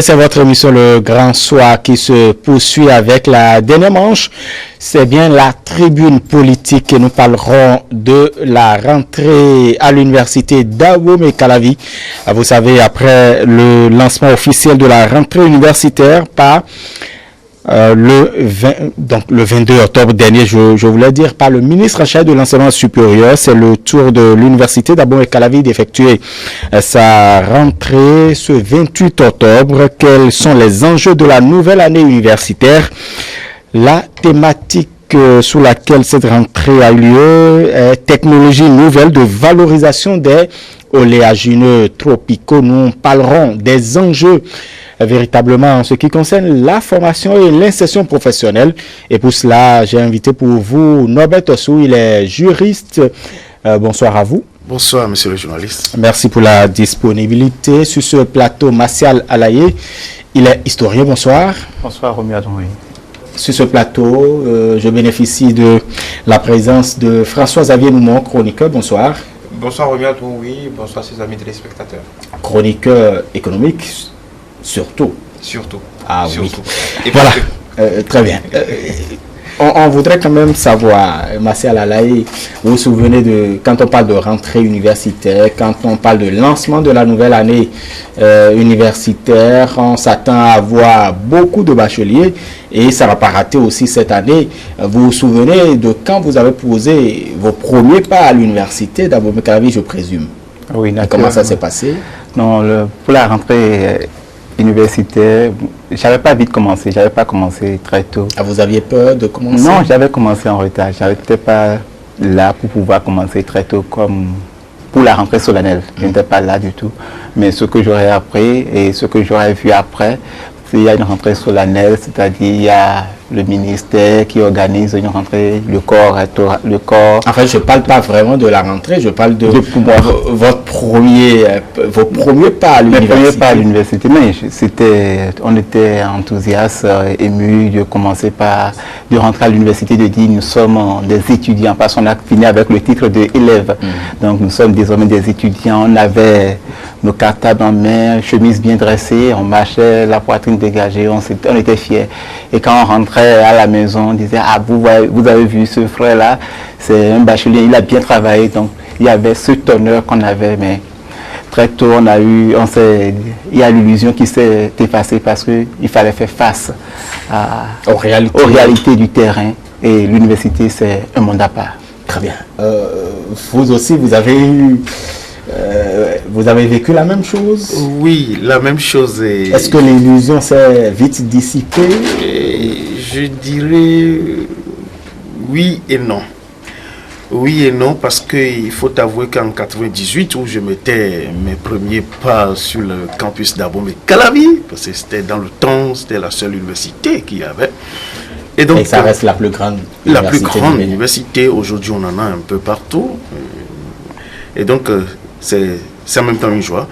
C'est votre émission Le Grand Soir qui se poursuit avec la dernière manche. C'est bien la tribune politique et nous parlerons de la rentrée à l'université d'Abomey-Calavi. Vous savez, après le lancement officiel de la rentrée universitaire par le 22 octobre dernier, je voulais dire, par le ministre en charge de l'enseignement supérieur, c'est le tour de l'université d'Abomey-Calavi d'effectuer sa rentrée ce 28 octobre. Quels sont les enjeux de la nouvelle année universitaire? La thématique sous laquelle cette rentrée a eu lieu est technologie nouvelle de valorisation des oléagineux tropicaux. Nous parlerons des enjeux véritablement en ce qui concerne la formation et l'insertion professionnelle. Et pour cela, j'ai invité pour vous Norbert Ossou, il est juriste. Bonsoir à vous. Bonsoir, monsieur le journaliste. Merci pour la disponibilité. Sur ce plateau, Martial Alaye, il est historien. Bonsoir. Bonsoir, Romy Adonri. Sur ce plateau, je bénéficie de la présence de François-Xavier Noumon, chroniqueur. Bonsoir. Bonsoir, Romy Adonri. Bonsoir, ses amis téléspectateurs. Chroniqueur économique. Surtout. Ah surtout. Oui. Et voilà. Très bien. On voudrait quand même savoir, Martial Alaye, vous vous souvenez de, quand on parle de rentrée universitaire, quand on parle de lancement de la nouvelle année universitaire, on s'attend à avoir beaucoup de bacheliers et ça ne va pas rater aussi cette année. Vous vous souvenez de quand vous avez posé vos premiers pas à l'université d'Abomey-Calavi, je présume? Oui, d'accord. Comment ça s'est passé? Non, pour la rentrée universitaire, j'avais pas vite commencé, j'avais pas commencé très tôt. Ah, vous aviez peur de commencer? Non, j'avais commencé en retard, j'étais pas là pour pouvoir commencer très tôt comme pour la rentrée solennelle, je n'étais pas là du tout. Mais ce que j'aurais appris et ce que j'aurais vu après, il y a une rentrée solennelle, c'est-à-dire il y a le ministère qui organise une rentrée, le corps. Enfin, je ne parle pas vraiment de la rentrée, je parle de vos premiers pas à l'université. Mes premiers pas à l'université, mais on était enthousiastes, émus de commencer de rentrer à l'université, de dire nous sommes des étudiants, parce qu'on a fini avec le titre d'élève. Donc nous sommes désormais des étudiants, on avait nos cartables en main, chemise bien dressée, on marchait la poitrine dégagée, on était fiers. Et quand on rentrait à la maison, on disait, ah, vous avez vu ce frère-là, c'est un bachelier, il a bien travaillé. Donc il y avait cet honneur qu'on avait, mais très tôt, il y a l'illusion qui s'est effacée parce qu'il fallait faire face aux réalités du terrain. Et l'université, c'est un monde à part. Très bien. Vous aussi, vous avez vécu la même chose? Oui, la même chose. Est-ce que l'illusion s'est vite dissipée? Je dirais oui et non. Oui et non, parce qu'il faut avouer qu'en 98, où je mettais mes premiers pas sur le campus d'Abomey-Calavi, parce que c'était dans le temps, c'était la seule université qu'il y avait. Et donc, ça reste la plus grande université. La plus grande université, aujourd'hui on en a un peu partout. Et donc, c'est en même temps une joie.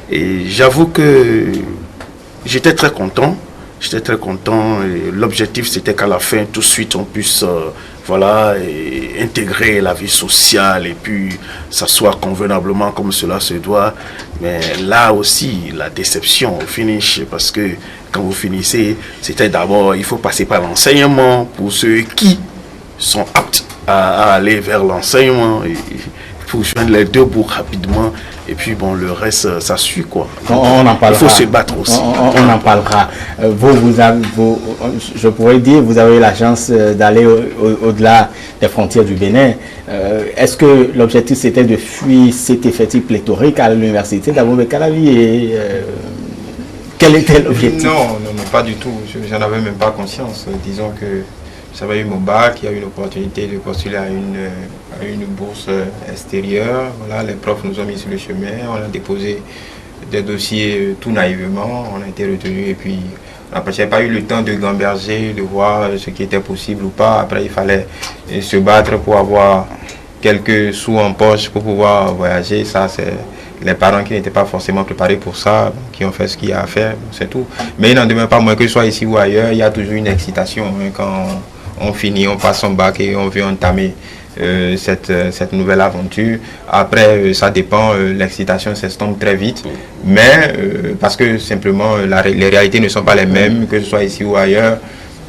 Et j'avoue que j'étais très content. Et l'objectif, c'était qu'à la fin, tout de suite, on puisse intégrer la vie sociale et puis s'asseoir convenablement comme cela se doit. Mais là aussi, la déception au finish, parce que quand vous finissez, c'était d'abord, il faut passer par l'enseignement pour ceux qui sont aptes à aller vers l'enseignement. Pour joindre les deux bouts rapidement et puis bon, le reste ça suit quoi. On en parlera. Il faut se battre aussi. On en parlera. Je pourrais dire, vous avez eu la chance d'aller au-delà des frontières du Bénin. Est-ce que l'objectif c'était de fuir cet effectif pléthorique à l'université d'Abomey-Calavi et quel était l'objectif? Non, pas du tout. J'en avais même pas conscience. Disons que j'avais eu mon bac, il y a eu une opportunité de postuler à une bourse extérieure. Voilà, les profs nous ont mis sur le chemin, on a déposé des dossiers tout naïvement, on a été retenu et puis on n'a pas eu le temps de gamberger, de voir ce qui était possible ou pas. Après, il fallait se battre pour avoir quelques sous en poche pour pouvoir voyager. Ça, c'est les parents qui n'étaient pas forcément préparés pour ça, qui ont fait ce qu'il y a à faire, c'est tout. Mais il n'en demeure pas moins que ce soit ici ou ailleurs, il y a toujours une excitation quand on finit, on passe son bac et on veut entamer cette nouvelle aventure. Après, ça dépend, l'excitation s'estompe très vite, mais parce que simplement les réalités ne sont pas les mêmes, que ce soit ici ou ailleurs.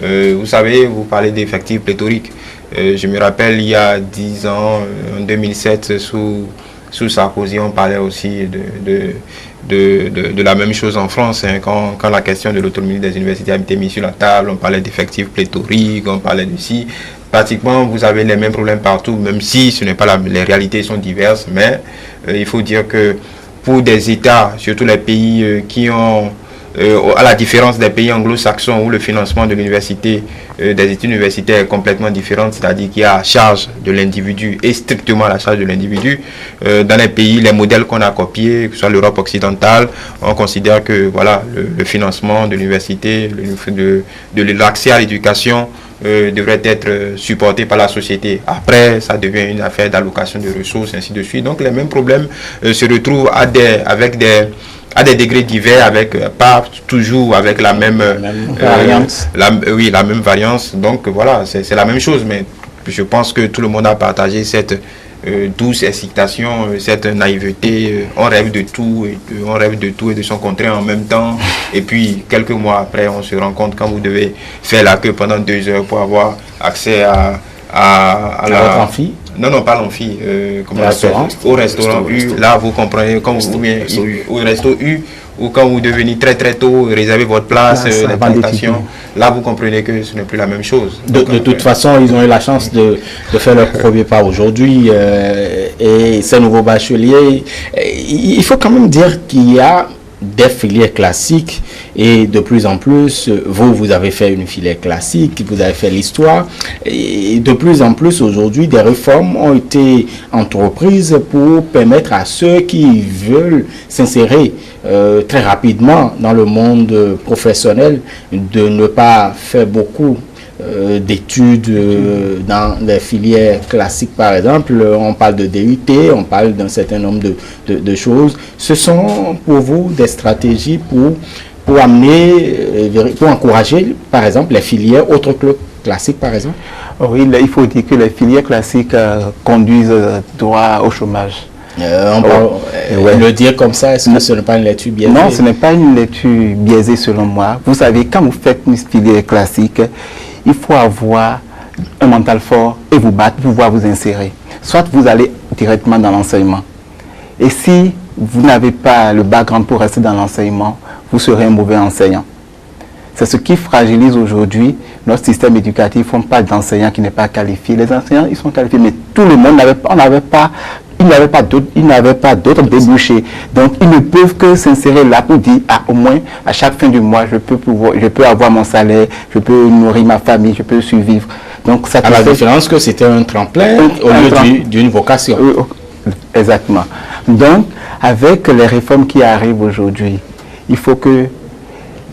Vous savez, vous parlez d'effectifs pléthoriques. Je me rappelle, il y a 10 ans, en 2007, sous Sarkozy, on parlait aussi de la même chose en France. Hein, quand la question de l'autonomie des universités a été mise sur la table, on parlait d'effectifs pléthoriques, on parlait de si. Pratiquement, vous avez les mêmes problèmes partout, même si ce n'est pas les réalités sont diverses. Mais il faut dire que pour des États, surtout les pays qui ont, à la différence des pays anglo-saxons où le financement de l'université, des études universitaires est complètement différent, c'est-à-dire qu'il y a à charge de l'individu et strictement à la charge de l'individu. Dans les pays, les modèles qu'on a copiés, que ce soit l'Europe occidentale, on considère que voilà, le financement de l'université, de l'accès à l'éducation devrait être supporté par la société. Après, ça devient une affaire d'allocation de ressources, ainsi de suite. Donc les mêmes problèmes se retrouvent avec des degrés divers, pas toujours avec la même variance. La même variance. Donc voilà, c'est la même chose, mais je pense que tout le monde a partagé cette douce excitation, cette naïveté. On rêve de tout, et de son contraire en même temps. Et puis quelques mois après, on se rend compte quand vous devez faire la queue pendant 2 heures pour avoir accès à votre amphi. Non, pas l'amphi. Au restaurant U. Là, vous comprenez, comme vous venez au resto U, ou quand vous devenez très très tôt, réservez votre place, les tentations. Là, vous comprenez que ce n'est plus la même chose. De toute façon, ils ont eu la chance de faire leur premier pas aujourd'hui. Et ces nouveaux bacheliers, il faut quand même dire qu'il y a des filières classiques et de plus en plus, vous avez fait une filière classique, vous avez fait l'histoire et de plus en plus aujourd'hui des réformes ont été entreprises pour permettre à ceux qui veulent s'insérer très rapidement dans le monde professionnel de ne pas faire beaucoup d'études dans les filières classiques par exemple. On parle de DUT, on parle d'un certain nombre de choses. Ce sont pour vous des stratégies pour amener, pour encourager par exemple les filières autres que le classique par exemple? Oui, il faut dire que les filières classiques conduisent droit au chômage. Le dire comme ça, est-ce que ce n'est pas une lecture biaisée? Non, ce n'est pas une lecture biaisée selon moi. Vous savez, quand vous faites une filière classique, il faut avoir un mental fort et vous battre pour pouvoir vous insérer. Soit vous allez directement dans l'enseignement. Et si vous n'avez pas le background pour rester dans l'enseignement, vous serez un mauvais enseignant. C'est ce qui fragilise aujourd'hui notre système éducatif. On parle d'enseignants qui n'est pas qualifié. Les enseignants, ils sont qualifiés, mais tout le monde ils n'avaient pas d'autres débouchés. Donc, ils ne peuvent que s'insérer là pour dire, au moins, à chaque fin du mois, je peux avoir mon salaire, je peux nourrir ma famille, je peux survivre. Donc, ça à la différence que c'était un tremplin au lieu d'une vocation. Exactement. Donc, avec les réformes qui arrivent aujourd'hui, il faut que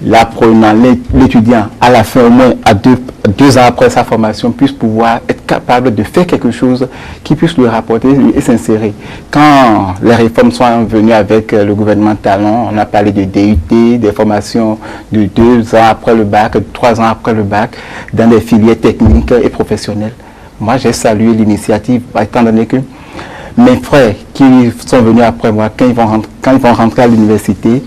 l'apprenant, l'étudiant, à la fin, au moins à 2 ans après sa formation, puisse pouvoir être capable de faire quelque chose qui puisse lui rapporter et s'insérer. Quand les réformes sont venues avec le gouvernement Talon, on a parlé de DUT, des formations de 2 ans après le bac, 3 ans après le bac, dans des filières techniques et professionnelles. Moi, j'ai salué l'initiative, étant donné que mes frères qui sont venus après moi, quand ils vont rentrer à l'université,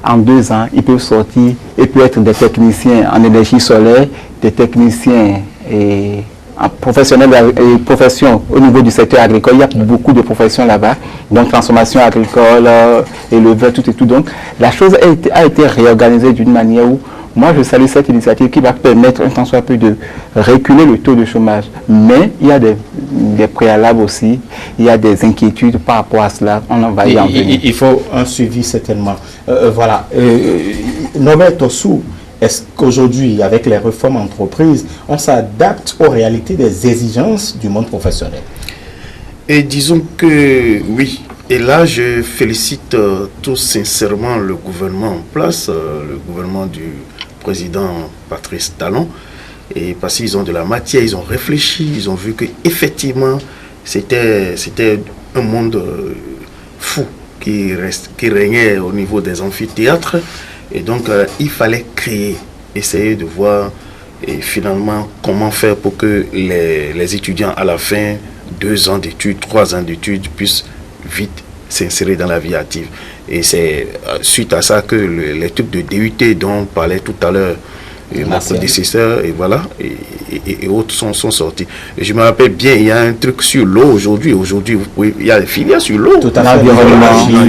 en 2 ans, ils peuvent sortir et peuvent être des techniciens en énergie solaire, des techniciens en professionnels et professions au niveau du secteur agricole. Il y a beaucoup de professions là-bas, donc transformation agricole, éleveur, tout et tout. Donc la chose a été réorganisée d'une manière où moi je salue cette initiative qui va permettre un tant soit peu de reculer le taux de chômage. Mais il y a des préalables aussi, il y a des inquiétudes par rapport à cela. On en va y en venir. Il faut un suivi certainement. Voilà. Norbert Tossou, est-ce qu'aujourd'hui, avec les réformes entreprises, on s'adapte aux réalités des exigences du monde professionnel? Et disons que oui. Et là, je félicite tout sincèrement le gouvernement en place, le gouvernement du président Patrice Talon, et parce qu'ils ont de la matière, ils ont réfléchi, ils ont vu que effectivement c'était un monde fou qui régnait au niveau des amphithéâtres, et donc il fallait essayer de voir et finalement comment faire pour que les étudiants à la fin 2 ans d'études, 3 ans d'études, puissent vite s'insérer dans la vie active. Et c'est suite à ça que les types de DUT dont on parlait tout à l'heure, mon prédécesseur, et voilà, et autres sont sortis. Et je me rappelle bien, il y a un truc sur l'eau aujourd'hui. Aujourd'hui, il y a des filières sur l'eau. Tout à fait.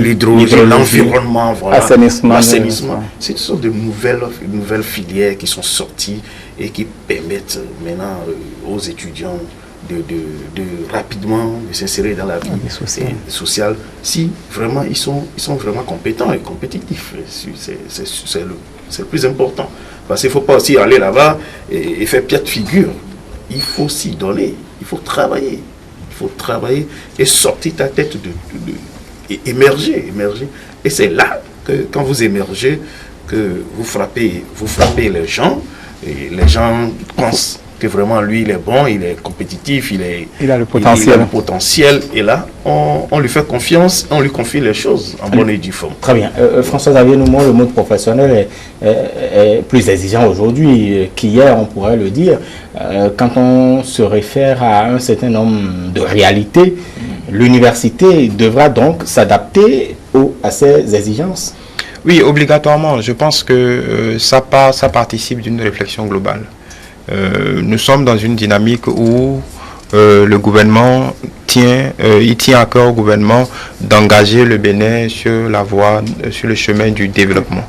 L'hydrologie, l'environnement, voilà. L'assainissement. Ce sont de nouvelles filières qui sont sorties et qui permettent maintenant aux étudiants de rapidement de s'insérer dans la vie sociale si vraiment ils sont vraiment compétents et compétitifs. C'est le plus important. Parce qu'il ne faut pas aussi aller là-bas et faire piètre figure. Il faut s'y donner, il faut travailler. Il faut travailler et sortir ta tête et émerger. Et c'est là que quand vous émergez, que vous frappez les gens, et les gens pensent que vraiment lui il est bon, il est compétitif, il a le potentiel. Et là on lui fait confiance, on lui confie les choses en bonne et due forme. Très bien. François-Xavier Noumon, le monde professionnel est plus exigeant aujourd'hui qu'hier, on pourrait le dire. Quand on se réfère à un certain nombre de réalités, l'université devra donc s'adapter à ces exigences. Oui, obligatoirement. Je pense que ça participe d'une réflexion globale. Nous sommes dans une dynamique où le gouvernement tient à cœur au gouvernement d'engager le Bénin sur la voie, sur le chemin du développement.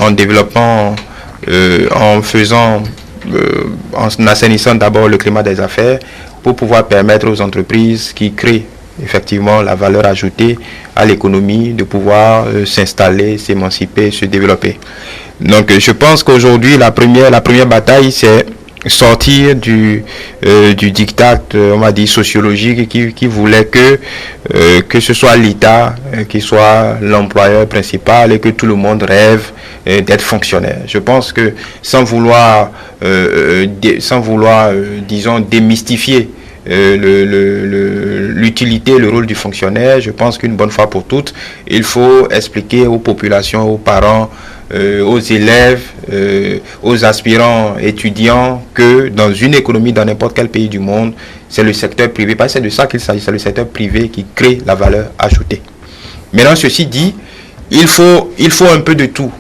En développant, en assainissant d'abord le climat des affaires pour pouvoir permettre aux entreprises qui créent effectivement la valeur ajoutée à l'économie de pouvoir s'installer, s'émanciper, se développer. Donc je pense qu'aujourd'hui la première bataille c'est sortir du diktat, on va dire sociologique qui voulait que ce soit l'État qui soit l'employeur principal et que tout le monde rêve d'être fonctionnaire. Je pense que sans vouloir disons démystifier l'utilité, le rôle du fonctionnaire, je pense qu'une bonne fois pour toutes, il faut expliquer aux populations, aux parents, aux élèves, aux aspirants étudiants que dans une économie, dans n'importe quel pays du monde, c'est le secteur privé, parce que c'est de ça qu'il s'agit, c'est le secteur privé qui crée la valeur ajoutée. Maintenant, ceci dit, il faut un peu de tout.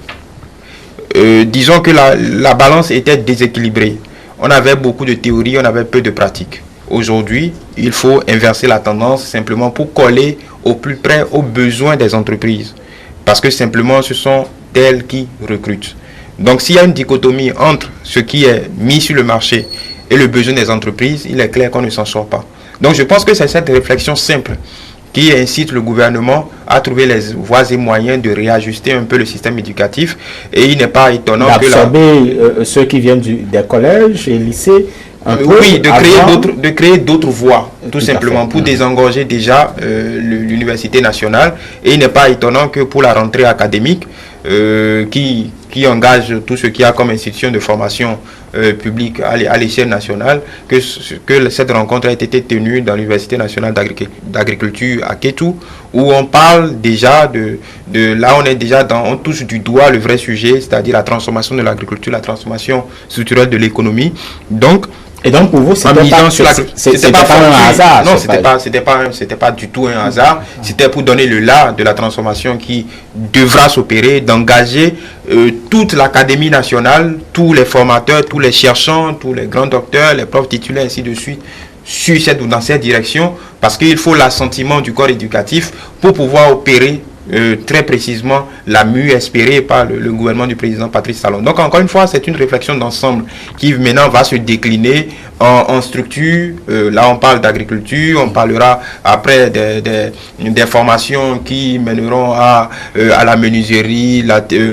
Disons que la balance était déséquilibrée. On avait beaucoup de théories, on avait peu de pratiques. Aujourd'hui, il faut inverser la tendance simplement pour coller au plus près aux besoins des entreprises. Parce que simplement, ce sont elles qui recrutent. Donc, s'il y a une dichotomie entre ce qui est mis sur le marché et le besoin des entreprises, il est clair qu'on ne s'en sort pas. Donc, je pense que c'est cette réflexion simple qui incite le gouvernement à trouver les voies et moyens de réajuster un peu le système éducatif. Et il n'est pas étonnant d'absorber ceux qui viennent des collèges et lycées. Oui, de créer d'autres voies, tout simplement, pour désengorger déjà l'université nationale. Et il n'est pas étonnant que pour la rentrée académique, qui engage tout ce qu'il y a comme institution de formation publique à l'échelle nationale, que cette rencontre a été tenue dans l'Université nationale d'agriculture à Kétou, où on parle déjà là on est déjà on touche du doigt le vrai sujet, c'est-à-dire la transformation de l'agriculture, la transformation structurelle de l'économie. Et donc pour vous, c'était pas un hasard. Non, c'était pas du tout un hasard. C'était pour donner le là de la transformation qui devra s'opérer, d'engager toute l'académie nationale, tous les formateurs, tous les chercheurs, tous les grands docteurs, les profs titulaires, ainsi de suite, dans cette direction, parce qu'il faut l'assentiment du corps éducatif pour pouvoir opérer très précisément la mue espérée par le gouvernement du président Patrice Talon. Donc encore une fois, c'est une réflexion d'ensemble qui maintenant va se décliner en structure. Là on parle d'agriculture, on parlera après des formations qui mèneront à la menuiserie,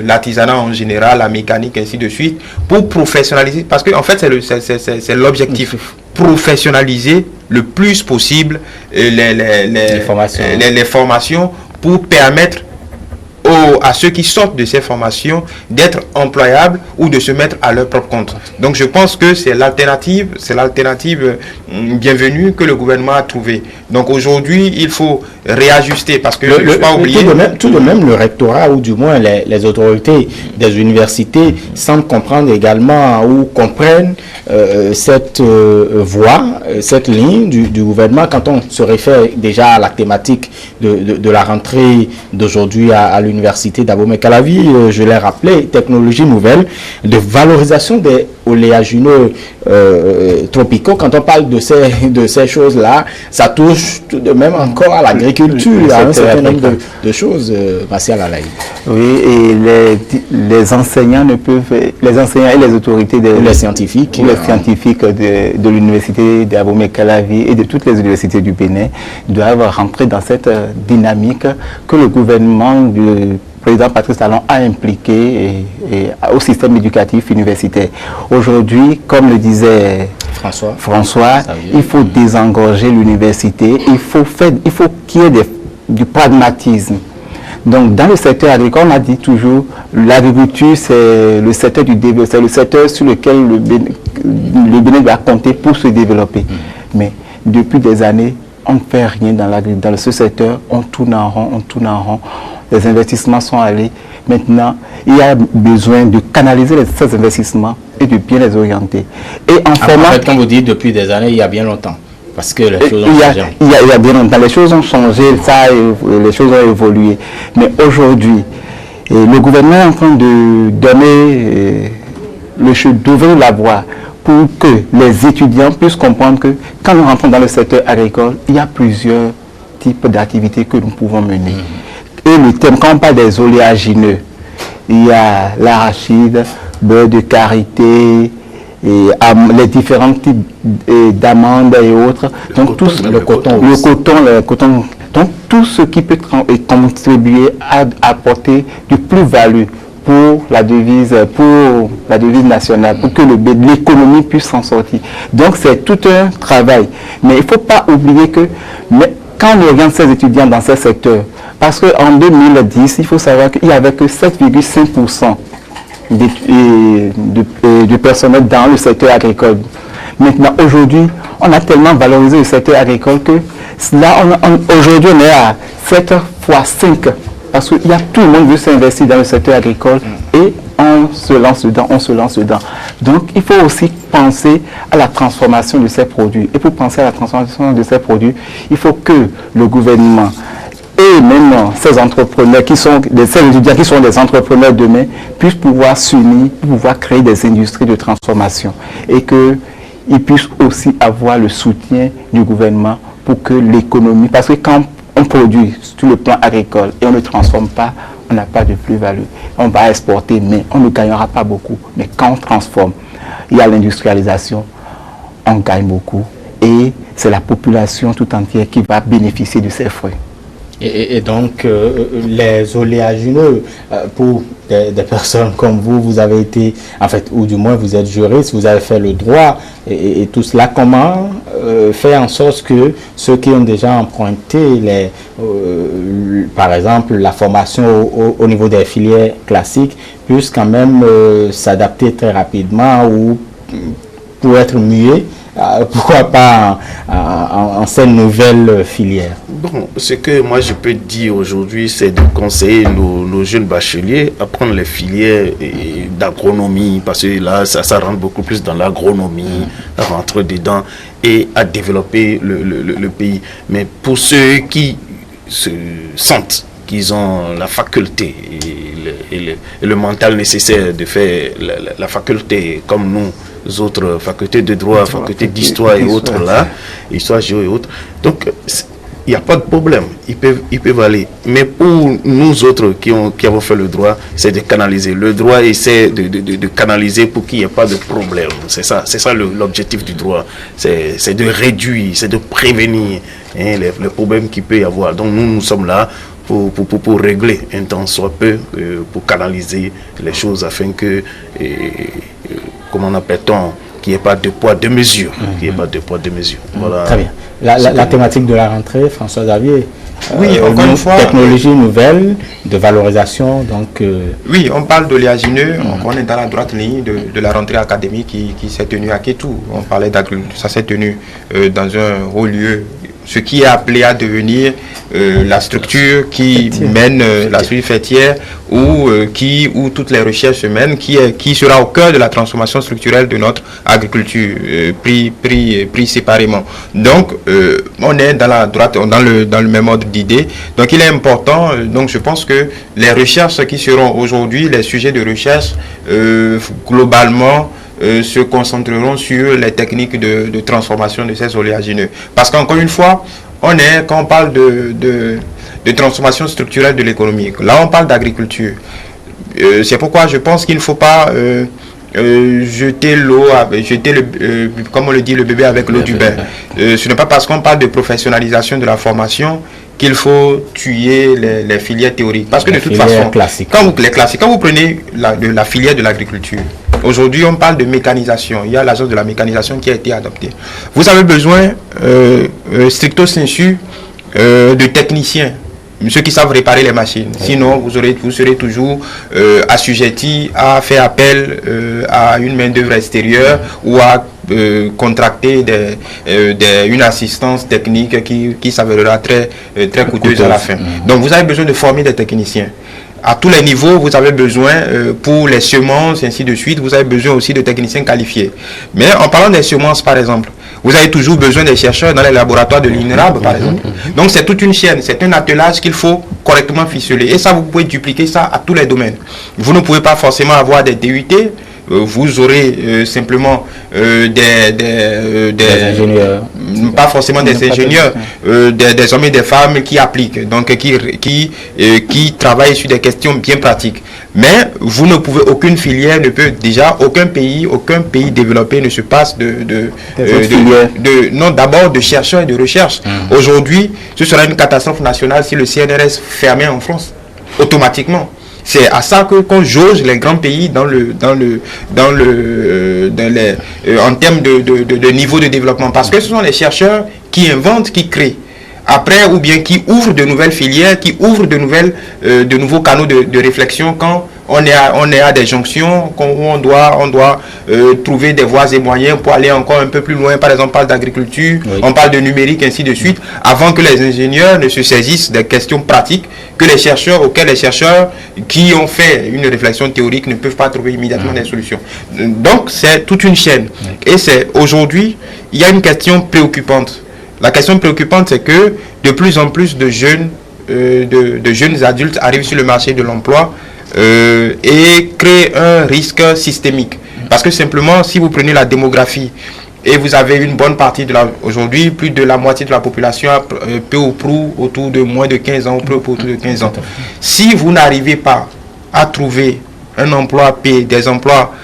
l'artisanat en général, la mécanique, ainsi de suite, pour professionnaliser, parce que en fait c'est l'objectif, professionnaliser le plus possible les formations pour permettre à ceux qui sortent de ces formations d'être employables ou de se mettre à leur propre compte. Donc je pense que c'est l'alternative bienvenue que le gouvernement a trouvée. Donc aujourd'hui, il faut réajuster parce que je ne pas oublier. Tout de même, le rectorat ou du moins les autorités des universités semblent comprendre également ou comprennent cette voie, cette ligne du gouvernement quand on se réfère déjà à la thématique de la rentrée d'aujourd'hui à l'université d'Abomey-Calavi. Je l'ai rappelé, technologie nouvelle de valorisation des oléagineux tropicaux. Quand on parle de ces choses-là, ça touche tout de même encore à l'agriculture, à un certain nombre de choses, Martial Alaï. Oui, et les enseignants ne peuvent, les enseignants et les autorités les scientifiques de l'université d'Abomey-Calavi et de toutes les universités du Bénin doivent rentrer dans cette dynamique que le gouvernement du président Patrice Talon a impliqué au système éducatif universitaire. Aujourd'hui, comme le disait François, il faut désengorger l'université, il faut qu'il y ait du pragmatisme. Donc, dans le secteur agricole, on a dit toujours, l'agriculture, c'est le secteur du développement, c'est le secteur sur lequel le Bénin doit compter pour se développer. Mais depuis des années, on ne fait rien dans ce secteur, on tourne en rond, les investissements sont allés. Maintenant, il y a besoin de canaliser ces investissements et de bien les orienter. Et en fait, quand vous dites depuis des années, il y a bien longtemps. Parce que les choses ont changé. Il y a bien longtemps, les choses ont changé, les choses ont évolué. Mais aujourd'hui, le gouvernement est en train de donner d'ouvrir la voie pour que les étudiants puissent comprendre que quand nous rentrons dans le secteur agricole, il y a plusieurs types d'activités que nous pouvons mener. Et le thème, quand on parle des oléagineux, il y a l'arachide, beurre de karité, et les différents types d'amandes et autres. Donc le coton. Donc tout ce qui peut contribuer à apporter du plus-value pour la devise nationale, pour que l'économie puisse s'en sortir. Donc c'est tout un travail. Mais il ne faut pas oublier que quand on regarde ces étudiants dans ces secteurs, parce qu'en 2010, il faut savoir qu'il n'y avait que 7,5% de personnel dans le secteur agricole. Maintenant, aujourd'hui, on a tellement valorisé le secteur agricole que là, aujourd'hui, on est à 7 fois 5. Parce que tout le monde veut s'investir dans le secteur agricole et on se lance dedans. Donc, il faut aussi penser à la transformation de ces produits. Et pour penser à la transformation de ces produits, il faut que le gouvernement et même ces entrepreneurs ces étudiants qui sont des entrepreneurs demain puissent pouvoir s'unir, pouvoir créer des industries de transformation et qu'ils puissent aussi avoir le soutien du gouvernement pour que l'économie, parce que quand on produit sur le plan agricole et on ne transforme pas, on n'a pas de plus-value. On va exporter, mais on ne gagnera pas beaucoup. Mais quand on transforme, il y a l'industrialisation, on gagne beaucoup et c'est la population tout entière qui va bénéficier de ces fruits. Et donc, les oléagineux, pour des personnes comme vous avez été, en fait, ou du moins vous êtes juriste, vous avez fait le droit et tout cela, comment faire en sorte que ceux qui ont déjà emprunté, par exemple, la formation au niveau des filières classiques, puissent quand même s'adapter très rapidement ou pour être muets, pourquoi pas en ces nouvelles filières? Bon, ce que moi je peux dire aujourd'hui, c'est de conseiller nos jeunes bacheliers à prendre les filières d'agronomie, parce que là, ça rentre beaucoup plus dans l'agronomie, à rentrer dedans et à développer le pays. Mais pour ceux qui se sentent qu'ils ont la faculté et le mental nécessaire de faire la faculté comme nous autres, facultés de droit, faculté d'histoire et autres là, histoire géo et autres. Donc il n'y a pas de problème, ils peuvent aller. Mais pour nous autres qui avons fait le droit, c'est de canaliser. Le droit essaie de canaliser pour qu'il n'y ait pas de problème. C'est ça l'objectif du droit. C'est de réduire, c'est de prévenir les problèmes qu'il peut y avoir. Donc nous sommes là pour régler un temps soit peu, pour canaliser les choses afin que, comment on appelle-t-on, qu'il n'y ait pas de poids, de mesure. Qu'il n'y ait pas de poids, de mesure. Voilà. Très bien. La thématique de la rentrée, François Xavier, Oui, encore une fois, technologies nouvelles de valorisation. Donc, oui, on parle d'oléagineux, on est dans la droite ligne de la rentrée académique qui s'est tenue à Kétou. On parlait d'agriculture, ça s'est tenu dans un haut lieu, ce qui est appelé à devenir la structure qui mène la structure fêtière où toutes les recherches se mènent, qui sera au cœur de la transformation structurelle de notre agriculture, pris séparément. Donc, on est dans la droite, dans le même ordre d'idées. Donc, il est important, donc je pense que les recherches qui seront aujourd'hui, les sujets de recherche, globalement, se concentreront sur les techniques de transformation de ces oléagineux. Parce qu'encore une fois, quand on parle de transformation structurelle de l'économie, là on parle d'agriculture. C'est pourquoi je pense qu'il ne faut pas jeter comme on le dit, le bébé avec l'eau du bain. Ce n'est pas parce qu'on parle de professionnalisation de la formation qu'il faut tuer les filières théoriques. Parce que de toute façon, quand vous prenez la filière de l'agriculture, aujourd'hui, on parle de mécanisation. Il y a l'agence de la mécanisation qui a été adoptée. Vous avez besoin, stricto sensu, de techniciens, ceux qui savent réparer les machines. Sinon, vous serez toujours assujetti à faire appel à une main-d'œuvre extérieure ou à contracter une assistance technique qui s'avérera très coûteuse à la fin. Donc, vous avez besoin de former des techniciens. À tous les niveaux, vous avez besoin, pour les semences, ainsi de suite, vous avez besoin aussi de techniciens qualifiés. Mais en parlant des semences, par exemple, vous avez toujours besoin des chercheurs dans les laboratoires de l'INRAB, par exemple. Donc, c'est toute une chaîne, c'est un attelage qu'il faut correctement ficeler. Et ça, vous pouvez dupliquer ça à tous les domaines. Vous ne pouvez pas forcément avoir des DUT. Vous aurez simplement des ingénieurs, pas forcément des ingénieurs, des hommes et des femmes qui appliquent, donc qui travaillent sur des questions bien pratiques. Mais vous ne pouvez, aucun pays développé ne se passe d'abord de chercheurs et de recherche. Aujourd'hui, ce sera une catastrophe nationale si le CNRS fermait en France, automatiquement. C'est à ça qu'on jauge les grands pays en termes de niveau de développement. Parce que ce sont les chercheurs qui inventent, qui créent. Après, ou bien qui ouvrent de nouvelles filières, qui ouvrent de nouveaux canaux de réflexion quand on est à des jonctions où on doit trouver des voies et moyens pour aller encore un peu plus loin. Par exemple, on parle d'agriculture, on parle de numérique, ainsi de suite, avant que les ingénieurs ne se saisissent des questions pratiques auxquelles les chercheurs qui ont fait une réflexion théorique ne peuvent pas trouver immédiatement des solutions. Donc, c'est toute une chaîne. Et aujourd'hui, il y a une question préoccupante. La question préoccupante, c'est que de plus en plus de jeunes adultes arrivent sur le marché de l'emploi et créent un risque systémique. Parce que simplement, si vous prenez la démographie, et vous avez une bonne partie aujourd'hui, plus de la moitié de la population peu ou prou autour de moins de 15 ans, ou peu autour de 15 ans. Si vous n'arrivez pas à trouver un emploi, des emplois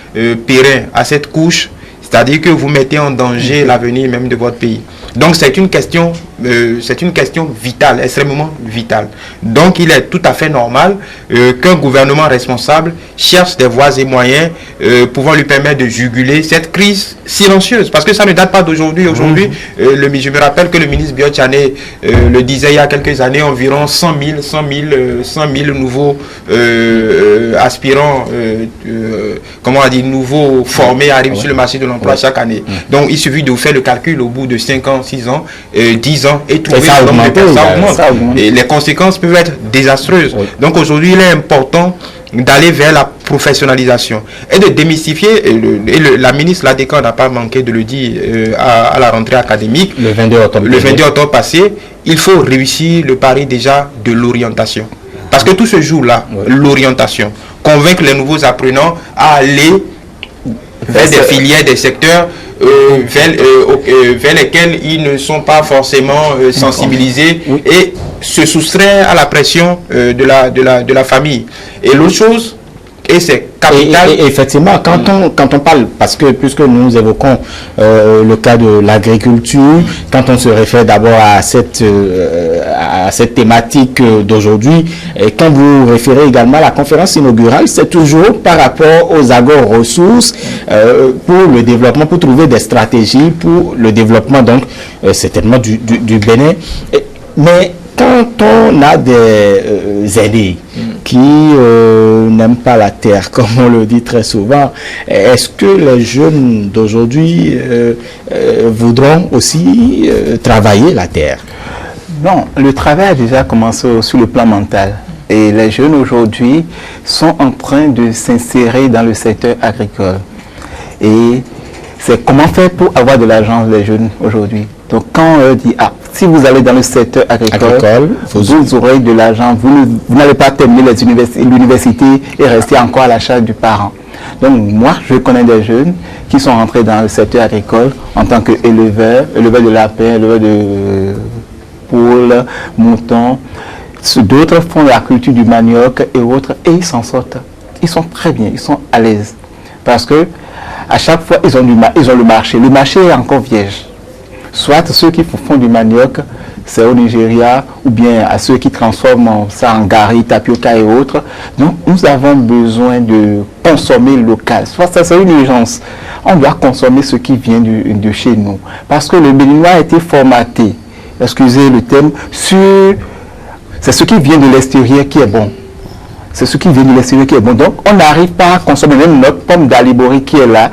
pérennes à cette couche, c'est-à-dire que vous mettez en danger l'avenir même de votre pays. Donc c'est une question vitale, extrêmement vitale. Donc il est tout à fait normal qu'un gouvernement responsable cherche des voies et moyens pouvant lui permettre de juguler cette crise silencieuse. Parce que ça ne date pas d'aujourd'hui. Aujourd'hui, je me rappelle que le ministre Biotchané le disait il y a quelques années, environ 100 000 nouveaux aspirants, nouveaux formés arrivent sur le marché de l'emploi chaque année. Donc il suffit de vous faire le calcul au bout de 5 ans, 6 ans, 10 ans et trouver le nombre de personnes. Ça augmente. Et les conséquences peuvent être désastreuses. Donc aujourd'hui, il est important d'aller vers la professionnalisation et de démystifier, la ministre Ladeka n'a pas manqué de le dire à la rentrée académique, le 22 octobre passé, il faut réussir le pari déjà de l'orientation. Parce que tout se joue là, l'orientation. Convaincre les nouveaux apprenants à aller vers des filières, des secteurs vers lesquels ils ne sont pas forcément sensibilisés et se soustraire à la pression de la famille. Et l'autre chose, et c'est capital. Et effectivement, quand on parle, parce que puisque nous évoquons le cas de l'agriculture, quand on se réfère d'abord à cette thématique d'aujourd'hui, et quand vous référez également à la conférence inaugurale, c'est toujours par rapport aux agro-ressources pour le développement, pour trouver des stratégies pour le développement, donc certainement du Bénin. Mais quand on a des aînés qui n'aiment pas la terre, comme on le dit très souvent, est-ce que les jeunes d'aujourd'hui voudront aussi travailler la terre? Non, le travail a déjà commencé sur le plan mental. Et les jeunes aujourd'hui sont en train de s'insérer dans le secteur agricole. Et c'est comment faire pour avoir de l'argent, les jeunes aujourd'hui. Donc quand on dit, si vous allez dans le secteur agricole, vous aurez de l'argent, vous n'allez pas terminer l'université et rester encore à la charge du parent. Donc moi, je connais des jeunes qui sont rentrés dans le secteur agricole en tant qu'éleveurs, éleveurs de lapins, éleveurs de poules, moutons. D'autres font la culture du manioc et autres, et ils s'en sortent. Ils sont très bien, ils sont à l'aise. Parce que à chaque fois, ils ont le marché. Le marché est encore vierge. Soit ceux qui font du manioc, c'est au Nigeria, ou bien à ceux qui transforment ça en gari, tapioca et autres. Donc, nous avons besoin de consommer local. Soit ça, c'est une urgence. On doit consommer ce qui vient de chez nous. Parce que le béninois a été formaté, excusez le terme, c'est ce qui vient de l'extérieur qui est bon. C'est ce qui vient de l'extérieur qui est bon. Donc, on n'arrive pas à consommer même notre pomme d'Alibori qui est là.